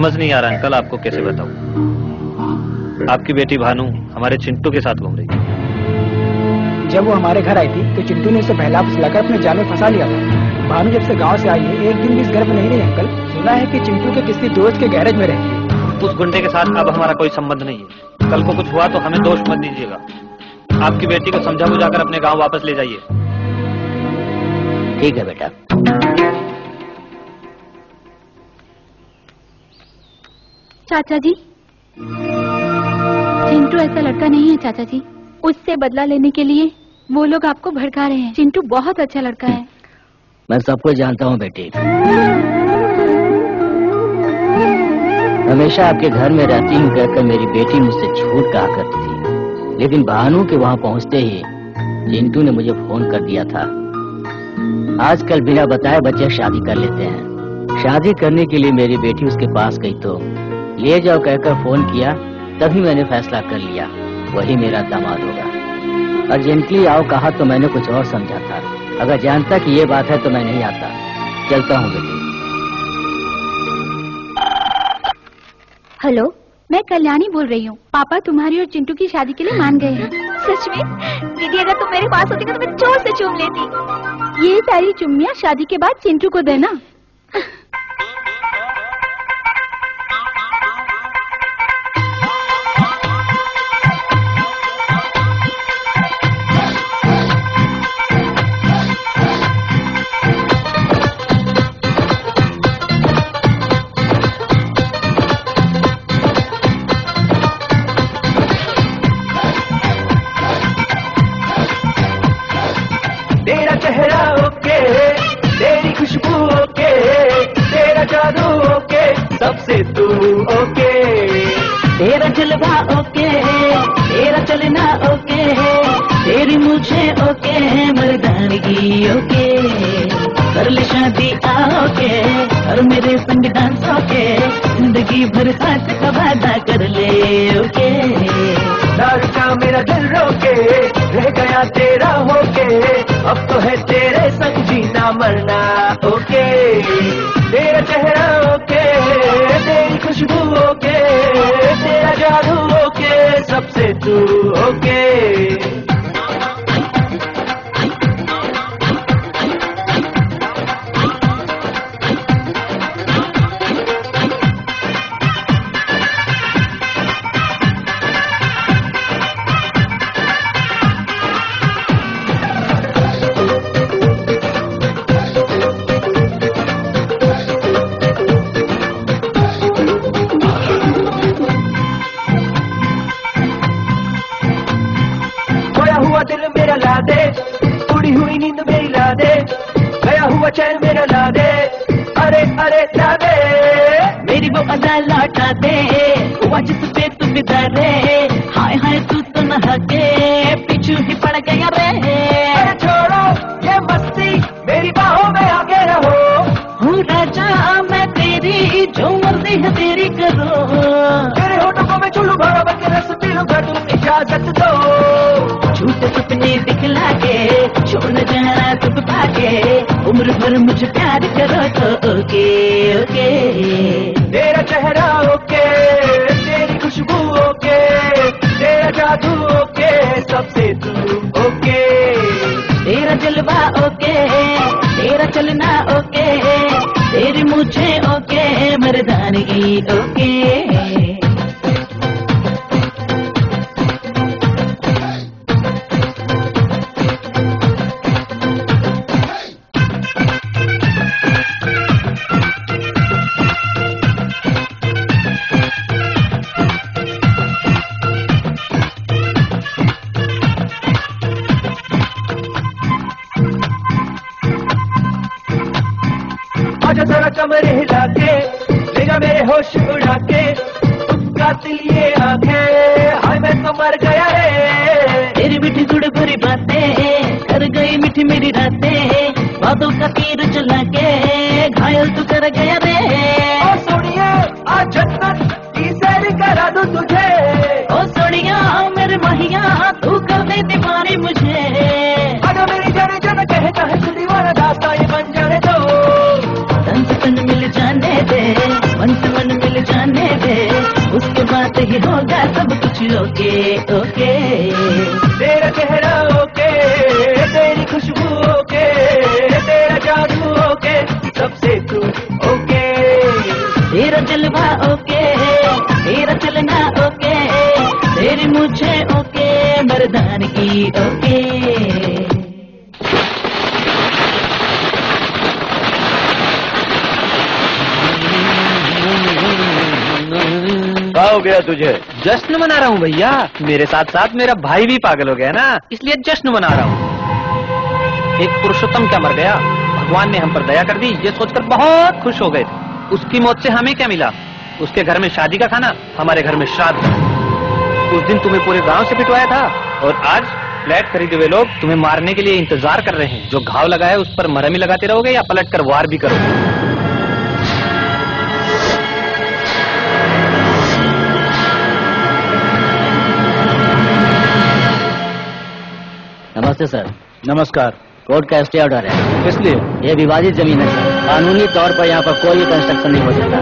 समझ नहीं आ रहा अंकल, आपको कैसे बताऊं। आपकी बेटी भानु हमारे चिंटू के साथ घूम रही है। जब वो हमारे घर आई थी तो चिंटू ने उसे बहला फुसलाकर अपने जाल में फंसा लिया था। भानु जब से गांव से आई है एक दिन भी इस घर में नहीं रही अंकल। सुना है कि चिंटू के किसी दोस्त के गैरेज में रहती है। उस गुंडे के साथ अब हमारा कोई संबंध नहीं है। कल को कुछ हुआ तो हमें दोष मत दीजिएगा। आपकी बेटी को समझा बुझाकर अपने गांव वापस ले जाइए। ठीक है बेटा। चाचा जी, चिंटू ऐसा लड़का नहीं है चाचा जी। उससे बदला लेने के लिए वो लोग आपको भड़का रहे हैं। चिंटू बहुत अच्छा लड़का है। मैं सबको जानता हूँ बेटी। हमेशा आपके घर में रहती हूँ कहकर मेरी बेटी मुझसे झूठ कहा करती थी, लेकिन भानु के वहाँ पहुँचते ही चिंटू ने मुझे फोन कर दिया था। आजकल बिना बताए बच्चे शादी कर लेते हैं। शादी करने के लिए मेरी बेटी उसके पास गई तो ले जाओ कहकर फोन किया, तभी मैंने फैसला कर लिया वही मेरा दामाद होगा। अर्जेंटली आओ कहा तो मैंने कुछ और समझा था। अगर जानता कि ये बात है तो मैं नहीं आता। चलता हूँ बेटी। हेलो, मैं कल्याणी बोल रही हूँ। पापा तुम्हारी और चिंटू की शादी के लिए मान गए हैं। सच में? दीदी अगर तुम मेरे पास होती ना तो मैं जोर से चूम लेती। ये सारी चुम्मियाँ शादी के बाद चिंटू को देना। तेरा चेहरा ओके, तेरी खुशबू ओके, तेरा जादू ओके, सबसे तू ओके। तेरा जलवा ओके, तेरा चलना ओके, तेरी मुझे ओके, मर्दानगी ओके। कर ले शादी आओके और मेरे संग डांस ओके, जिंदगी भर साथ का वादा कर ले ओके। दारू का मेरा दिल रोके, रह गया तेरा होके, अब तो है तेरे संग जीना मरना ओके। तेरा चेहरा ओके, तेरी खुशबू ओके, तेरा जादू ओके, सबसे तू ओके। दिल मेरा ला दे, उड़ी हुई नींद मेरी ला दे, गया हुआ चैन मेरा ला दे, अरे अरे ला दे। मेरी वो अदा लौटा दे, हुआ जिस पे तू बिता रे, हाय हाय तू तो नहा के पीछू ही पड़ गया रे। अरे छोड़ो ये मस्ती, मेरी बाहों में आके रहो। हूँ राजा मैं तेरी, जो मर्जी है तेरी करो। तेरे होठों को मैं चुलू भरा बन के रस पी लूंगा, तुम इजाजत दो। झूठे सपने दिखला के छोड़ जाना तुम पाके, उम्र भर मुझे प्यार करो तो ओके ओके। तेरा चेहरा ओके, तेरी खुशबू ओके, तेरा जादू ओके, सबसे तू ओके। तेरा जलवा ओके, तेरा चलना ओके, तेरी मुझे ओके, मर्दानगी ओके। आजा जरा कमर हिला के, ले जा मेरे होश उड़ा के, उसका दिल ये आंखें, हाय मैं तो मर गया रे। तेरी मीठी गुड़ भरी बातें कर गई मीठी मेरी रातें, बातों का तीर चला के घायल तू कर गया रे। ओ सोनिया आज जन्नत की सैर करा दूं तुझे। ओ सोनिया मेरे माहिया तू कर दे दीवानी मुझे। आजा मेरी जाने जाना कहता है तू दीवाना, दास्तां ये बन जाने दो। तन से तन मिल जाने दे, मन से मन मिल जाने बात ही होगा सब कुछ ओके ओके। तेरा चेहरा ओके, तेरी खुशबू ओके, तेरा जादू ओके, सबसे तू ओके। तेरा जलवा ओके, तेरा चलना ओके, तेरी मुझे ओके, मर्दानगी ओके। क्या हो गया तुझे? जश्न मना रहा हूँ भैया, मेरे साथ साथ मेरा भाई भी पागल हो गया ना, इसलिए जश्न मना रहा हूँ। एक पुरुषोत्तम क्या मर गया, भगवान ने हम पर दया कर दी, ये सोचकर बहुत खुश हो गए थे। उसकी मौत से हमें क्या मिला? उसके घर में शादी का खाना, हमारे घर में श्राद्ध। उस दिन तुम्हें पूरे गांव से पिटवाया था और आज फ्लैट खरीदे हुए लोग तुम्हें मारने के लिए इंतजार कर रहे हैं। जो घाव लगा है उस पर मरहम ही लगाते रहोगे या पलट कर वार भी करोगे? नमस्ते सर। नमस्कार। कोर्ट का स्टे ऑर्डर है। इसलिए ये विवादित जमीन है सर, कानूनी तौर पर यहाँ पर कोई कंस्ट्रक्शन नहीं हो सकता।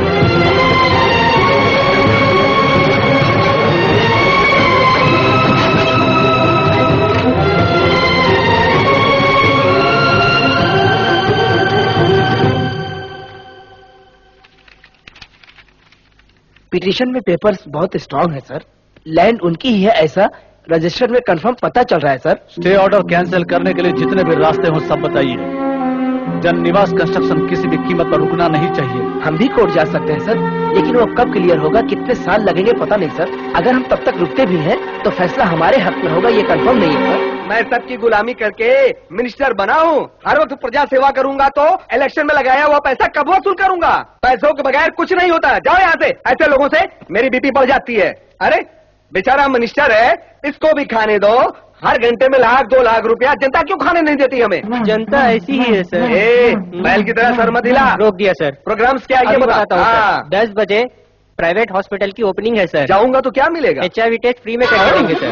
पिटीशन में पेपर्स बहुत स्ट्रांग है सर, लैंड उनकी ही है ऐसा रजिस्टर में कंफर्म पता चल रहा है सर। स्टे ऑर्डर कैंसिल करने के लिए जितने भी रास्ते हो सब बताइए। जन निवास कंस्ट्रक्शन किसी भी कीमत पर रुकना नहीं चाहिए। हम भी कोर्ट जा सकते हैं सर, लेकिन वो कब क्लियर होगा, कितने साल लगेंगे पता नहीं सर। अगर हम तब तक रुकते भी हैं तो फैसला हमारे हक में होगा, ये कंफर्म नहीं है सर। मैं सबकी गुलामी करके मिनिस्टर बना हूँ, हर वक्त प्रजा सेवा करूंगा तो इलेक्शन में लगाया हुआ पैसा कब वसूल करूंगा? पैसों के बगैर कुछ नहीं होता। जाओ यहाँ से, ऐसे लोगों से मेरी बीपी बढ़ जाती है। अरे बेचारा मिनिस्टर है, इसको भी खाने दो। हर घंटे में 1-2 लाख रुपया जनता क्यों खाने नहीं देती हमें? जनता ऐसी ही है सर। बैल की तरह सर मत हिला। रोक दिया सर। प्रोग्राम्स क्या है ये बताता हूँ। 10 बजे प्राइवेट हॉस्पिटल की ओपनिंग है सर। जाऊंगा तो क्या मिलेगा? HIV टेस्ट फ्री में करके देंगे सर।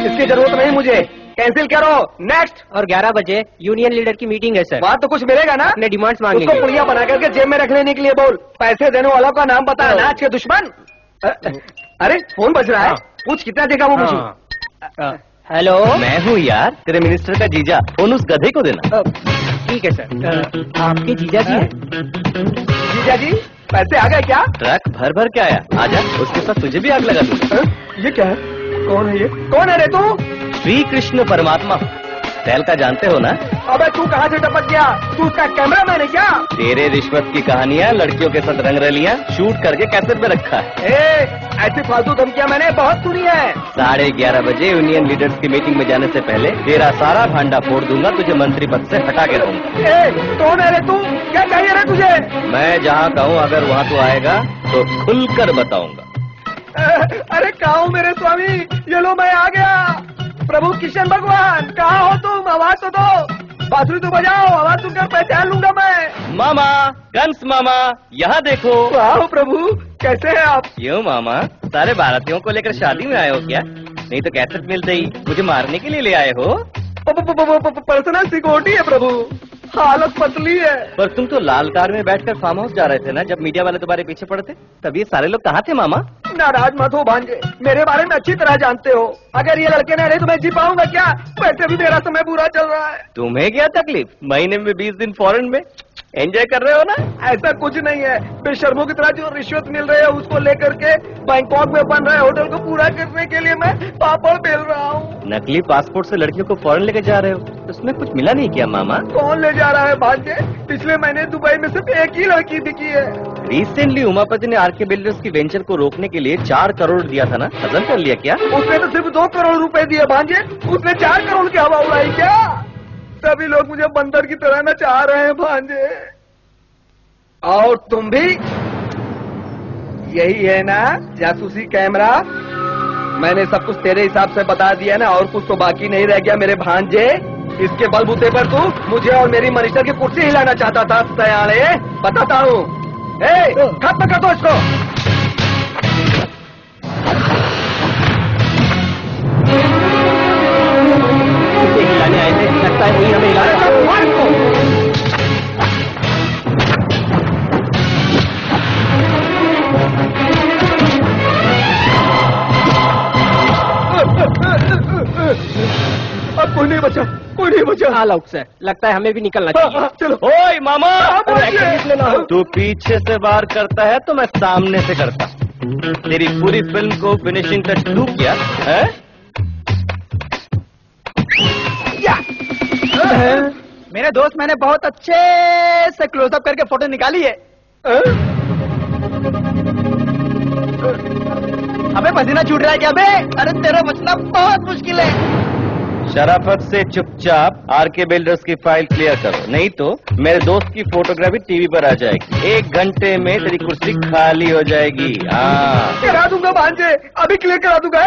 इसकी जरूरत नहीं मुझे, कैंसिल करो। नेक्स्ट। और 11 बजे यूनियन लीडर की मीटिंग है सर। वहाँ तो कुछ मिलेगा ना? अपने डिमांड्स मांगेंगे। उसको पुड़िया बना करके जेब में रख लेने के लिए बोल। पैसे देने वालों का नाम बता, नाच के दुश्मन। अरे फोन बज रहा है, पूछ कितना देगा वो मुझे। हेलो, मैं हूँ यार, तेरे मिनिस्टर का जीजा। फोन उस गधे को देना। ठीक है सर। आपके जीजा जी हैं? जीजा जी पैसे आ गए क्या? ट्रक भर भर के आया, आजा उसके साथ तुझे भी आग लगा दूंगा। ये क्या है? कौन है ये? कौन है रे तू? श्री कृष्ण परमात्मा, सेल का जानते हो ना? अबे तू कहाँ से टपक गया? तू उसका कैमरा मैन है क्या? तेरे रिश्वत की कहानियाँ, लड़कियों के साथ रंगरलियाँ शूट करके कैसेट में रखा है। ऐसी फालतू धमकियाँ मैंने बहुत सुनी है। 11:30 बजे यूनियन लीडर्स की मीटिंग में जाने से पहले तेरा सारा भांडा फोड़ दूंगा, तुझे मंत्री पद से हटा के रहूंगा। कौन है रे तू? क्या चाहिए रे तुझे? मैं जहाँ कहूँ अगर वहाँ तू आएगा तो खुलकर बताऊंगा। अरे कहाँ हूँ मेरे स्वामी? ये लो मैं आ गया। प्रभु किशन भगवान कहाँ हो तुम? आवाज तो दो, बांसुरी तो बजाओ, आवाज सुनकर पहचान लूंगा मैं। मामा, कंस मामा, यहाँ देखो। वाह प्रभु, कैसे हैं आप? क्यों मामा, सारे भारतीयों को लेकर शादी में आए हो क्या? नहीं तो कैसेट मिलते ही मुझे मारने के लिए ले आए हो? पर्सनल सिक्योरिटी है प्रभु, हालत पतली है। पर तुम तो लाल कार में बैठकर फार्म हाउस जा रहे थे ना, जब मीडिया वाले तुम्हारे पीछे पड़े थे, तब ये सारे लोग कहाँ थे मामा? नाराज मत हो भांजे, मेरे बारे में अच्छी तरह जानते हो। अगर ये लड़के न रहे तो मैं जी पाऊंगा क्या? वैसे भी मेरा समय बुरा चल रहा है। तुम्हें क्या तकलीफ? महीने में 20 दिन फॉरेन में एंजॉय कर रहे हो ना? ऐसा कुछ नहीं है, बेशर्मों की तरह जो रिश्वत मिल रही है उसको लेकर के बैंकॉक में बन रहे होटल को पूरा करने के लिए मैं पापड़ बेल रहा हूँ। नकली पासपोर्ट से लड़कियों को फॉरेन लेके जा रहे हो, उसमें कुछ मिला नहीं क्या मामा? कौन ले जा रहा है भांजे? पिछले महीने दुबई में सिर्फ एक ही लड़की दिखी है। रिसेंटली उमापति ने आरके बिल्डर्स की वेंचर को रोकने के लिए 4 करोड़ दिया था ना, हजम कर लिया क्या? उसने तो सिर्फ 2 करोड़ रुपए दिए भांजे, उसने 4 करोड़ की हवा उड़ाई क्या? सभी लोग मुझे बंदर की तरह न चाह रहे हैं भांजे। और तुम भी यही है ना जासूसी कैमरा? मैंने सब कुछ तेरे हिसाब से बता दिया ना, और कुछ तो बाकी नहीं रह गया मेरे भांजे। इसके बलबूते पर तू मुझे और मेरी मिनिस्टर की कुर्सी हिलाना चाहता था सयाने, बताता हूँ। खत्म कर दो इसको। हिलाने आए थे, लगता है वही हमें हिलाना। कोई नहीं बचा, कोई नहीं बचा। हाँ लाउक से लगता है हमें भी निकलना चाहिए। चलो। ओए मामा, एक्शन तू पीछे से वार करता है तो मैं सामने से करता। तेरी पूरी फिल्म को फिनिशिंग टच तू किया है? मेरे दोस्त, मैंने बहुत अच्छे से क्लोजअप करके फोटो निकाली है। हमें पसीना छूट रहा है क्या बे? अरे तेरा बचना बहुत मुश्किल है। शराफत से चुपचाप आरके बिल्डर्स की फाइल क्लियर करो, नहीं तो मेरे दोस्त की फोटोग्राफी टीवी पर आ जाएगी। 1 घंटे में तेरी कुर्सी खाली हो जाएगी। हाँ करा दूंगा भांजे, अभी क्लियर करा दूंगा।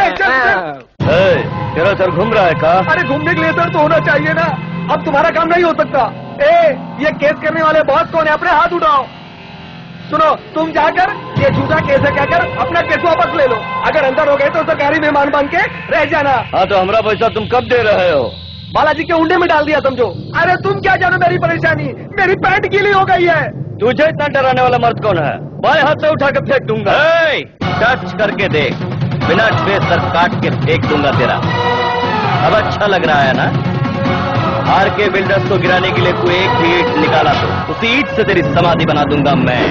तेरा सर घूम रहा है का? अरे घूमने के लिए सर तो होना चाहिए ना। अब तुम्हारा काम नहीं हो सकता। ये केस करने वाले बॉस कौन है? अपने हाथ उठाओ। सुनो, तुम जाकर ये झूठा केस है कहकर अपना केस वापस ले लो। अगर अंदर हो गए तो सरकारी मेहमान बन के रह जाना। हाँ तो हमारा पैसा तुम कब दे रहे हो? बालाजी के उंडे में डाल दिया समझो। अरे तुम क्या जानो मेरी परेशानी, मेरी पैंट गीली हो गई है। तुझे इतना डराने वाला मर्द कौन है? बाएं हाथ से उठा के फेंक दूंगा। टच करके देख, बिना छुए सर काट के फेंक दूंगा तेरा। अब अच्छा लग रहा है ना? आरके बिल्डर्स को गिराने के लिए तू एक भी ईंट निकाला तो उसी ईंट से तेरी समाधि बना दूंगा मैं।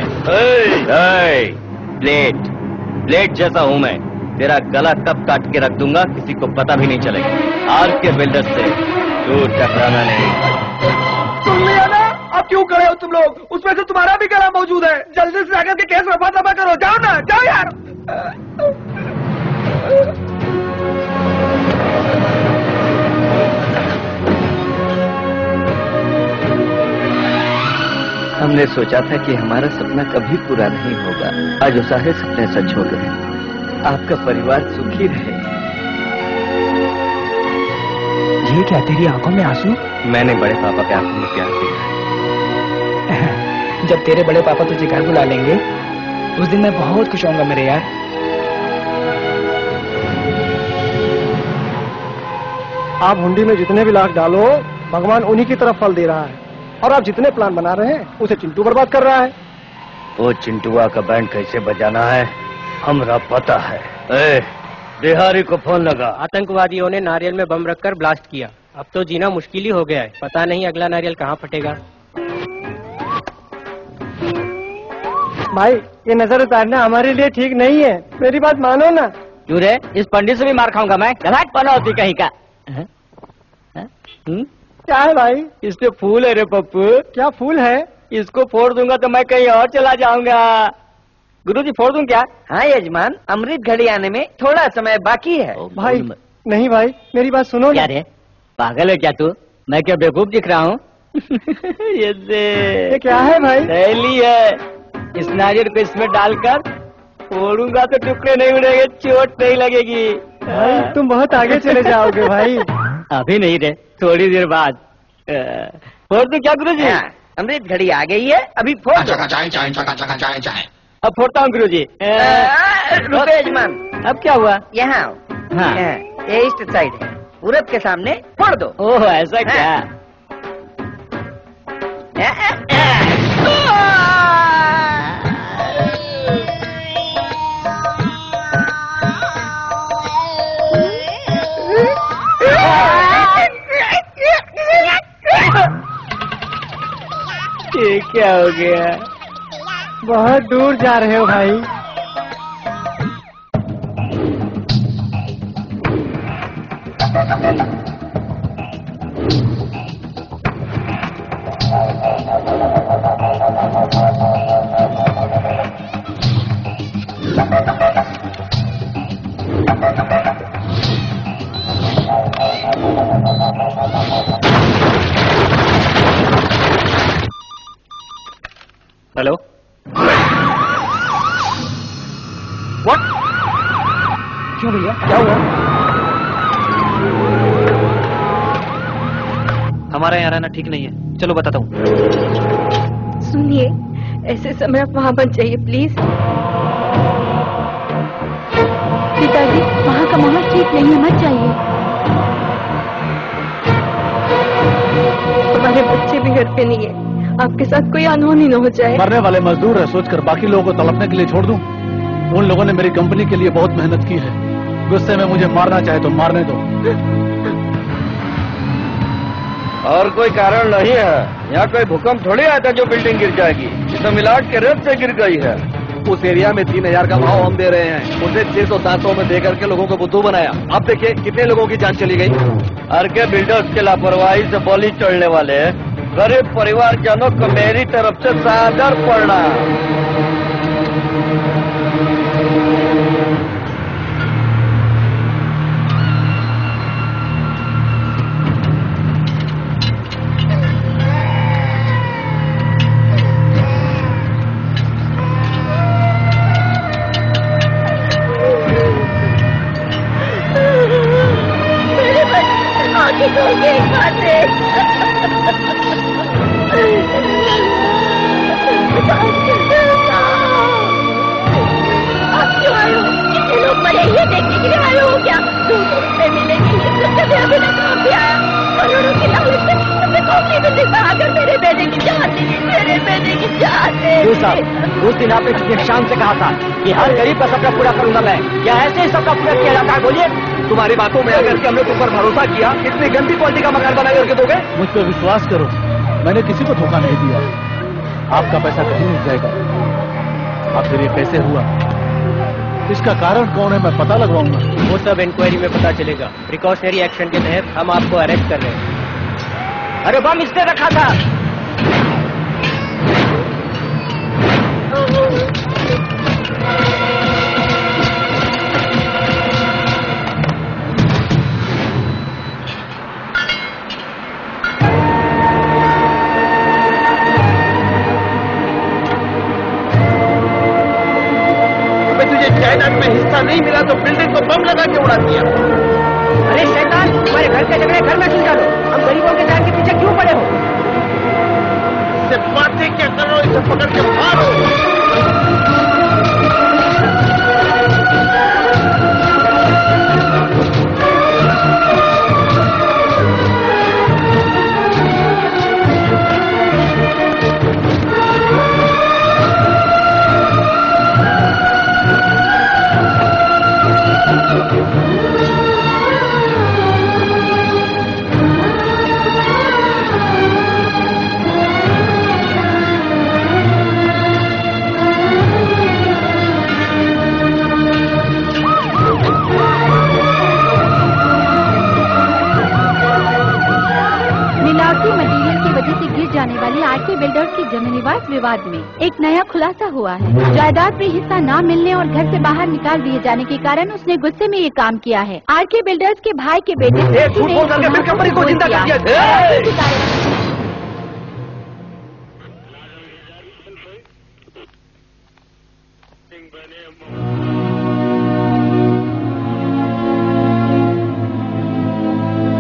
प्लेट जैसा हूं मैं, तेरा गला कब काट के रख दूंगा किसी को पता भी नहीं चलेगा। आरके बिल्डर्स से तू टकराना नहीं। सुन लिया ना? अब क्यों खड़े हो तुम लोग? उसमें से तुम्हारा भी गला मौजूद है। जल्दी से आकर के केस रफा दफा करो। जाओ ना, जाओ यार। हमने सोचा था कि हमारा सपना कभी पूरा नहीं होगा। आज वो सारे सपने सच हो गए। आपका परिवार सुखी रहे। ये क्या तेरी आंखों में आंसू? मैंने बड़े पापा के आंखों में प्यार देखा। जब तेरे बड़े पापा तुझे घर बुला लेंगे उस दिन मैं बहुत खुश होऊंगा मेरे यार। आप हुंडी में जितने भी लाख डालो, भगवान उन्हीं की तरफ फल दे रहा है। और आप जितने प्लान बना रहे हैं उसे चिंटू बर्बाद कर रहा है। वो चिंटुआ का बैंड कैसे बजाना है हमरा पता है। बिहारी को फोन लगा। आतंकवादियों ने नारियल में बम रखकर ब्लास्ट किया। अब तो जीना मुश्किल ही हो गया है। पता नहीं अगला नारियल कहाँ फटेगा। भाई ये नजर उतारना हमारे लिए ठीक नहीं है। मेरी बात मानो ना। क्यों रे? इस पंडित से भी मार खाऊंगा मैं। पनौती कहीं का। क्या है भाई? इसमें फूल है रे पप्पू। क्या फूल है? इसको फोड़ दूंगा तो मैं कहीं और चला जाऊंगा। गुरुजी फोड़ दूं क्या? हाँ यजमान, अमृत घड़ी आने में थोड़ा समय बाकी है। भाई नहीं भाई, मेरी बात सुनो ना। क्या रे, पागल है क्या तू? मैं क्या बेवकूफ दिख रहा हूँ? ये क्या है भाई? सहेली है। इस नारियल को इसमें डालकर फोड़ूंगा तो टुकड़े नहीं उड़ेंगे, चोट नहीं लगेगी। भाई तुम बहुत आगे चले जाओगे भाई। अभी नहीं रे, थोड़ी देर बाद। फोड़ दूं क्या गुरुजी? अमृत घड़ी आ गई है, अभी फोड़ दो। अब फोड़ता हूँ गुरुजी। रुको यजमान, अब क्या हुआ? यहाँ हाँ, ये ईस्ट साइड है, पूरब के सामने फोड़ दो। ओह ऐसा क्या? ये क्या हो गया? बहुत दूर जा रहे हो भाई। Hello, what? क्यों भैया, क्या हुआ? हमारा यहाँ रहना ठीक नहीं है, चलो बताता हूँ। सुनिए, ऐसे समय आप वहाँ मत जाइए प्लीज। पिताजी, वहाँ का माहौल ठीक नहीं है, मत जाइए। हमारे बच्चे भी घर पे नहीं है, आपके साथ कोई अनहोनी न हो जाए। मरने वाले मजदूर है सोचकर बाकी लोगों को तड़पने के लिए छोड़ दूं? उन लोगों ने मेरी कंपनी के लिए बहुत मेहनत की है। गुस्से में मुझे मारना चाहे तो मारने दो। और कोई कारण नहीं है। यहाँ कोई भूकंप थोड़ी आया था जो बिल्डिंग गिर जाएगी। इसे मिलाट के रेत से गिर गई है। उस एरिया में 3000 का भाव हम दे रहे हैं, उसे 600-700 में दे करके लोगों को बुद्धू बनाया। अब देखिए कितने लोगों की जान चली गई। आरके बिल्डर्स के लापरवाही से बलि चढ़ने वाले गरीब परिवारजनों को मेरी तरफ से सादर प्रणाम। उस दिन आपने कितने शान से कहा था कि हर गरीब का सपना पूरा करूंगा मैं। क्या ऐसे ही सबका पूरा किया जाता है? बोलिए। तुम्हारी बातों में आकर के हमने तुम पर भरोसा किया, इतनी गंदी क्वालिटी का मकान बना करके दोगे? मुझ पर विश्वास करो, मैंने किसी को धोखा नहीं दिया। आपका पैसा कहीं नहीं जाएगा। आखिर ये कैसे हुआ, इसका कारण कौन है, मैं पता लगवाऊंगा। वो सब इंक्वायरी में पता चलेगा। प्रिकॉशनरी एक्शन के तहत हम आपको अरेस्ट कर रहे हैं। अरे बम इसने रखा था। जायदाद में हिस्सा नहीं मिला तो बिल्डिंग को बम लगा के उड़ा दिया। अरे शैतान, तुम्हारे घर के झगड़े घर में सुलझा दो। हम गरीबों के जान के पीछे क्यों पड़े हो? इससे बातें क्या करो, इसे पकड़ के मारो। जाने वाली आरके बिल्डर्स की जमीन विवाद विवाद में एक नया खुलासा हुआ है। जायदाद में हिस्सा न मिलने और घर से बाहर निकाल दिए जाने के कारण उसने गुस्से में ये काम किया है। आरके बिल्डर्स के भाई के बेटे को जिंदा कर दिया।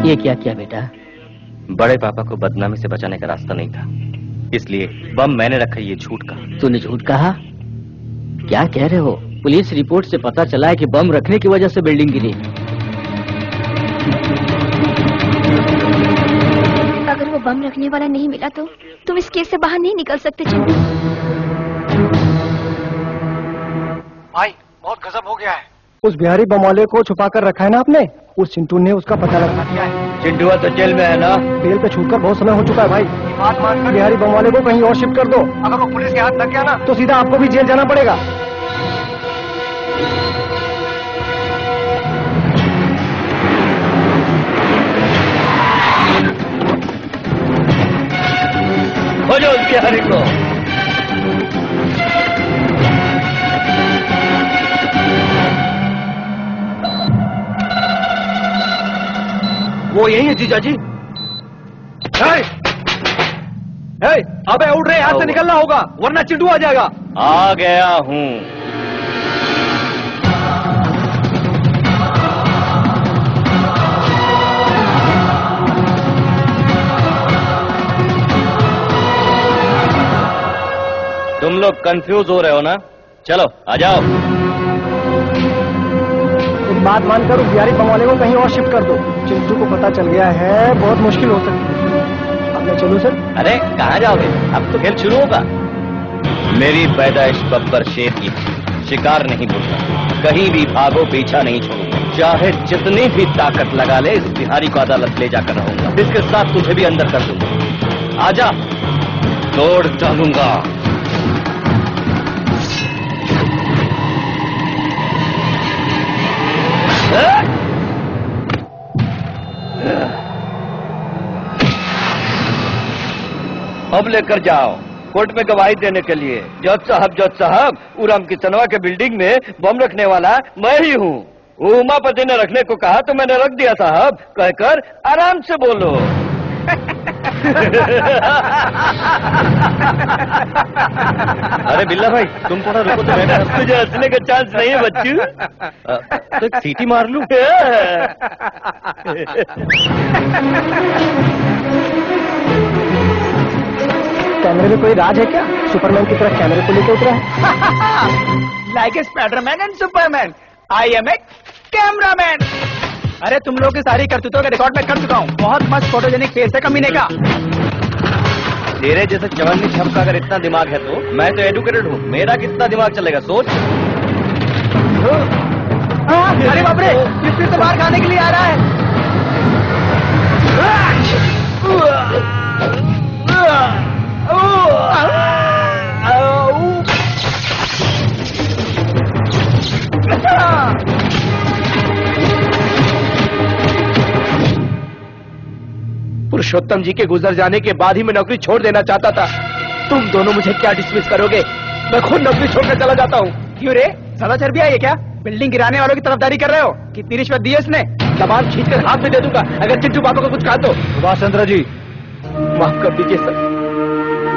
ये क्या किया बेटा? बड़े पापा को बदनामी से बचाने का रास्ता नहीं था, इसलिए बम मैंने रखा। ये झूठ कहा। तूने झूठ कहा? क्या कह रहे हो? पुलिस रिपोर्ट से पता चला है कि बम रखने की वजह से बिल्डिंग गिरी। अगर वो बम रखने वाला नहीं मिला तो तुम इस केस से बाहर नहीं निकल सकते चिंटू। भाई बहुत गजब हो गया है। उस बिहारी बम वाले को छुपा कर रखा है ना आपने, उस चिंटू ने उसका पता लगा दिया है। चिंटुआ तो जेल में है ना? जेल पे छूटकर बहुत समय हो चुका है भाई। बात मानकर बिहारी बम वाले को कहीं और शिफ्ट कर दो। अगर वो पुलिस के हाथ लग गया ना तो सीधा आपको भी जेल जाना पड़ेगा। हो जाओ उस बिहारी को। वो यही है जीजा जी। अबे उड़ रहे, हाथ से निकलना होगा वरना चिंटू आ जाएगा। आ गया हूँ। तुम लोग कंफ्यूज हो रहे हो ना? चलो आ जाओ। एक बात मानकर उस बिहारी बम वाले को कहीं और शिफ्ट कर दो। चिंटू को पता चल गया है, बहुत मुश्किल हो सकती है। अब मैं चलूं सर? अरे कहाँ जाओगे? अब तो खेल शुरू होगा। मेरी पैदाइश बब्बर शेर की, शिकार नहीं भूलता, कहीं भी भागो पीछा नहीं छोड़ूंगा। चाहे जितनी भी ताकत लगा ले, इस बिहारी को अदालत ले जाकर रहूंगा। इसके साथ तुझे भी अंदर कर दूंगा। आजा, तोड़ डालूंगा। अब लेकर जाओ कोर्ट में गवाही देने के लिए। जज साहब, उराम किचनवा के बिल्डिंग में बम रखने वाला मैं ही हूँ। उमापति ने रखने को कहा तो मैंने रख दिया साहब, कहकर आराम से बोलो। अरे बिल्ला भाई, तुम थोड़ा रुको तो मैं तुझे हंसने का चांस नहीं है बच्चू। तो एक सीटी मार लूं। कैमरे में कोई राज है क्या? सुपरमैन की तरह कैमरे को लेकर उतरा है। Like a Spiderman and Superman, I am a cameraman. अरे तुम लोग की सारी करतूतों का रिकॉर्ड में कर चुका हूँ। बहुत मस्त फोटोजेनिक फेस है कमीने का। तेरे जैसे चवन्नी छम का अगर इतना दिमाग है तो मैं तो एडुकेटेड हूँ, मेरा कितना दिमाग चलेगा सोच। अरे बाप रे, ये फिर तो बाहर खाने के लिए आ रहा है। पुरुषोत्तम जी के गुजर जाने के बाद ही मैं नौकरी छोड़ देना चाहता था। तुम दोनों मुझे क्या डिसमिस करोगे? मैं खुद नौकरी छोड़कर चला जाता हूँ। क्यों रे, ज्यादा चर्बी आई है क्या? बिल्डिंग गिराने वालों की तरफदारी कर रहे हो? कितनी रिश्वत दी है इसने? कमान खींचकर हाथ में दे दूंगा अगर चिंटू बाबा को कुछ कहा तो। सुभाष चंद्र जी, माफ कर दीजिए सर,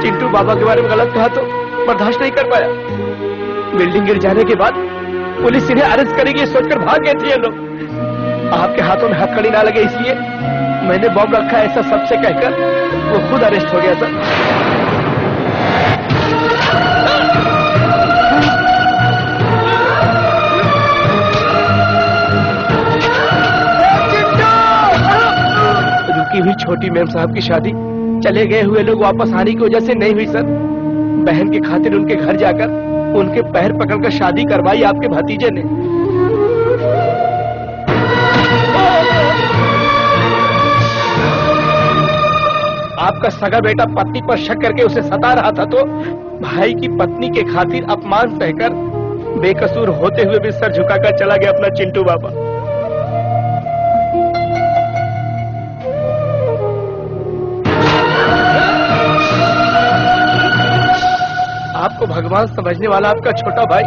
चिंटू बाबा के बारे में गलत कहा तो बर्दाश्त नहीं कर पाया। बिल्डिंग गिर जाने के बाद पुलिस इन्हें अरेस्ट करेगी सोचकर भाग गए थे ये लोग। आपके हाथों में हथकड़ी ना लगे इसलिए मैंने बॉम्ब रखा ऐसा सबसे कहकर वो खुद अरेस्ट हो गया सर। रुकी हुई छोटी मैम साहब की शादी चले गए हुए लोग वापस आने की वजह से नहीं हुई सर। बहन की खातिर उनके घर जाकर उनके पैर पकड़कर शादी करवाई आपके भतीजे ने। आपका सगा बेटा पत्नी पर शक करके उसे सता रहा था तो भाई की पत्नी के खातिर अपमान सहकर बेकसूर होते हुए भी सर झुकाकर चला गया अपना चिंटू बाबा। आपको भगवान समझने वाला आपका छोटा भाई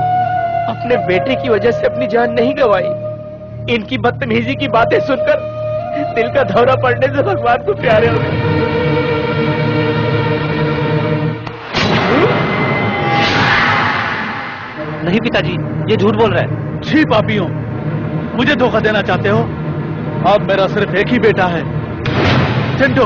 अपने बेटे की वजह से अपनी जान नहीं गंवाई। इनकी बदतमीजी की बातें सुनकर दिल का दौरा पड़ने से भगवान को प्यारे हो गए। नहीं पिताजी, ये झूठ बोल रहा है। जी पापियों, मुझे धोखा देना चाहते हो? अब मेरा सिर्फ एक ही बेटा है, चिंटू।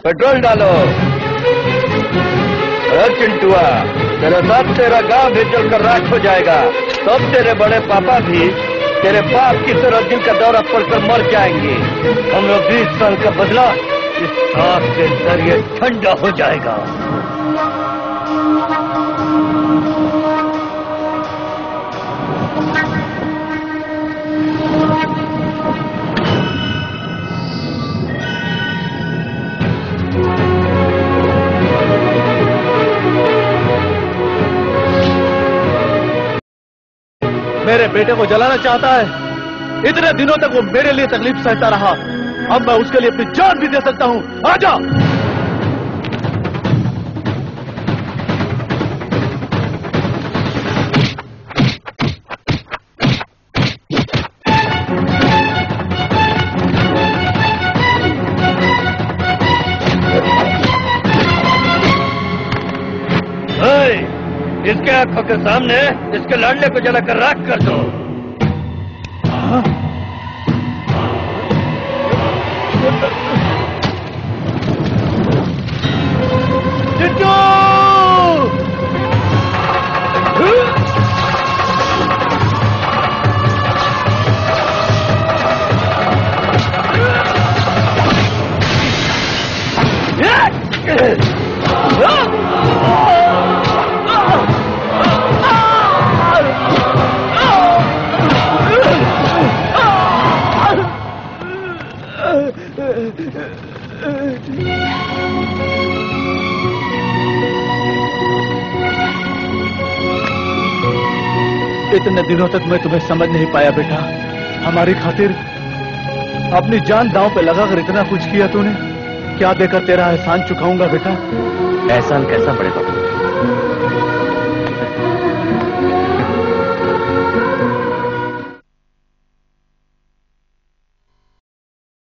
पेट्रोल डालो। अरे चिंटुआ, तेरे साथ तेरा गांव भी जलकर राख हो जाएगा। तब तेरे बड़े पापा भी तेरे बाप की तरह दिल का दौरा पड़कर मर जाएंगे। हम लोग 20 साल का बदला इस सांस के जरिए ठंडा हो जाएगा। मेरे बेटे को जलाना चाहता है। इतने दिनों तक वो मेरे लिए तकलीफ सहता रहा, अब मैं उसके लिए अपनी जान भी दे सकता हूँ। आजा। इसके आंखों के सामने इसके लाडले को जलाकर राख कर दो। चिंटू! इतने दिनों तक मैं तुम्हें समझ नहीं पाया बेटा। हमारी खातिर अपनी जान दांव पे लगाकर इतना कुछ किया तूने। क्या देकर तेरा एहसान चुकाऊंगा बेटा? एहसान कैसा पड़ेगा?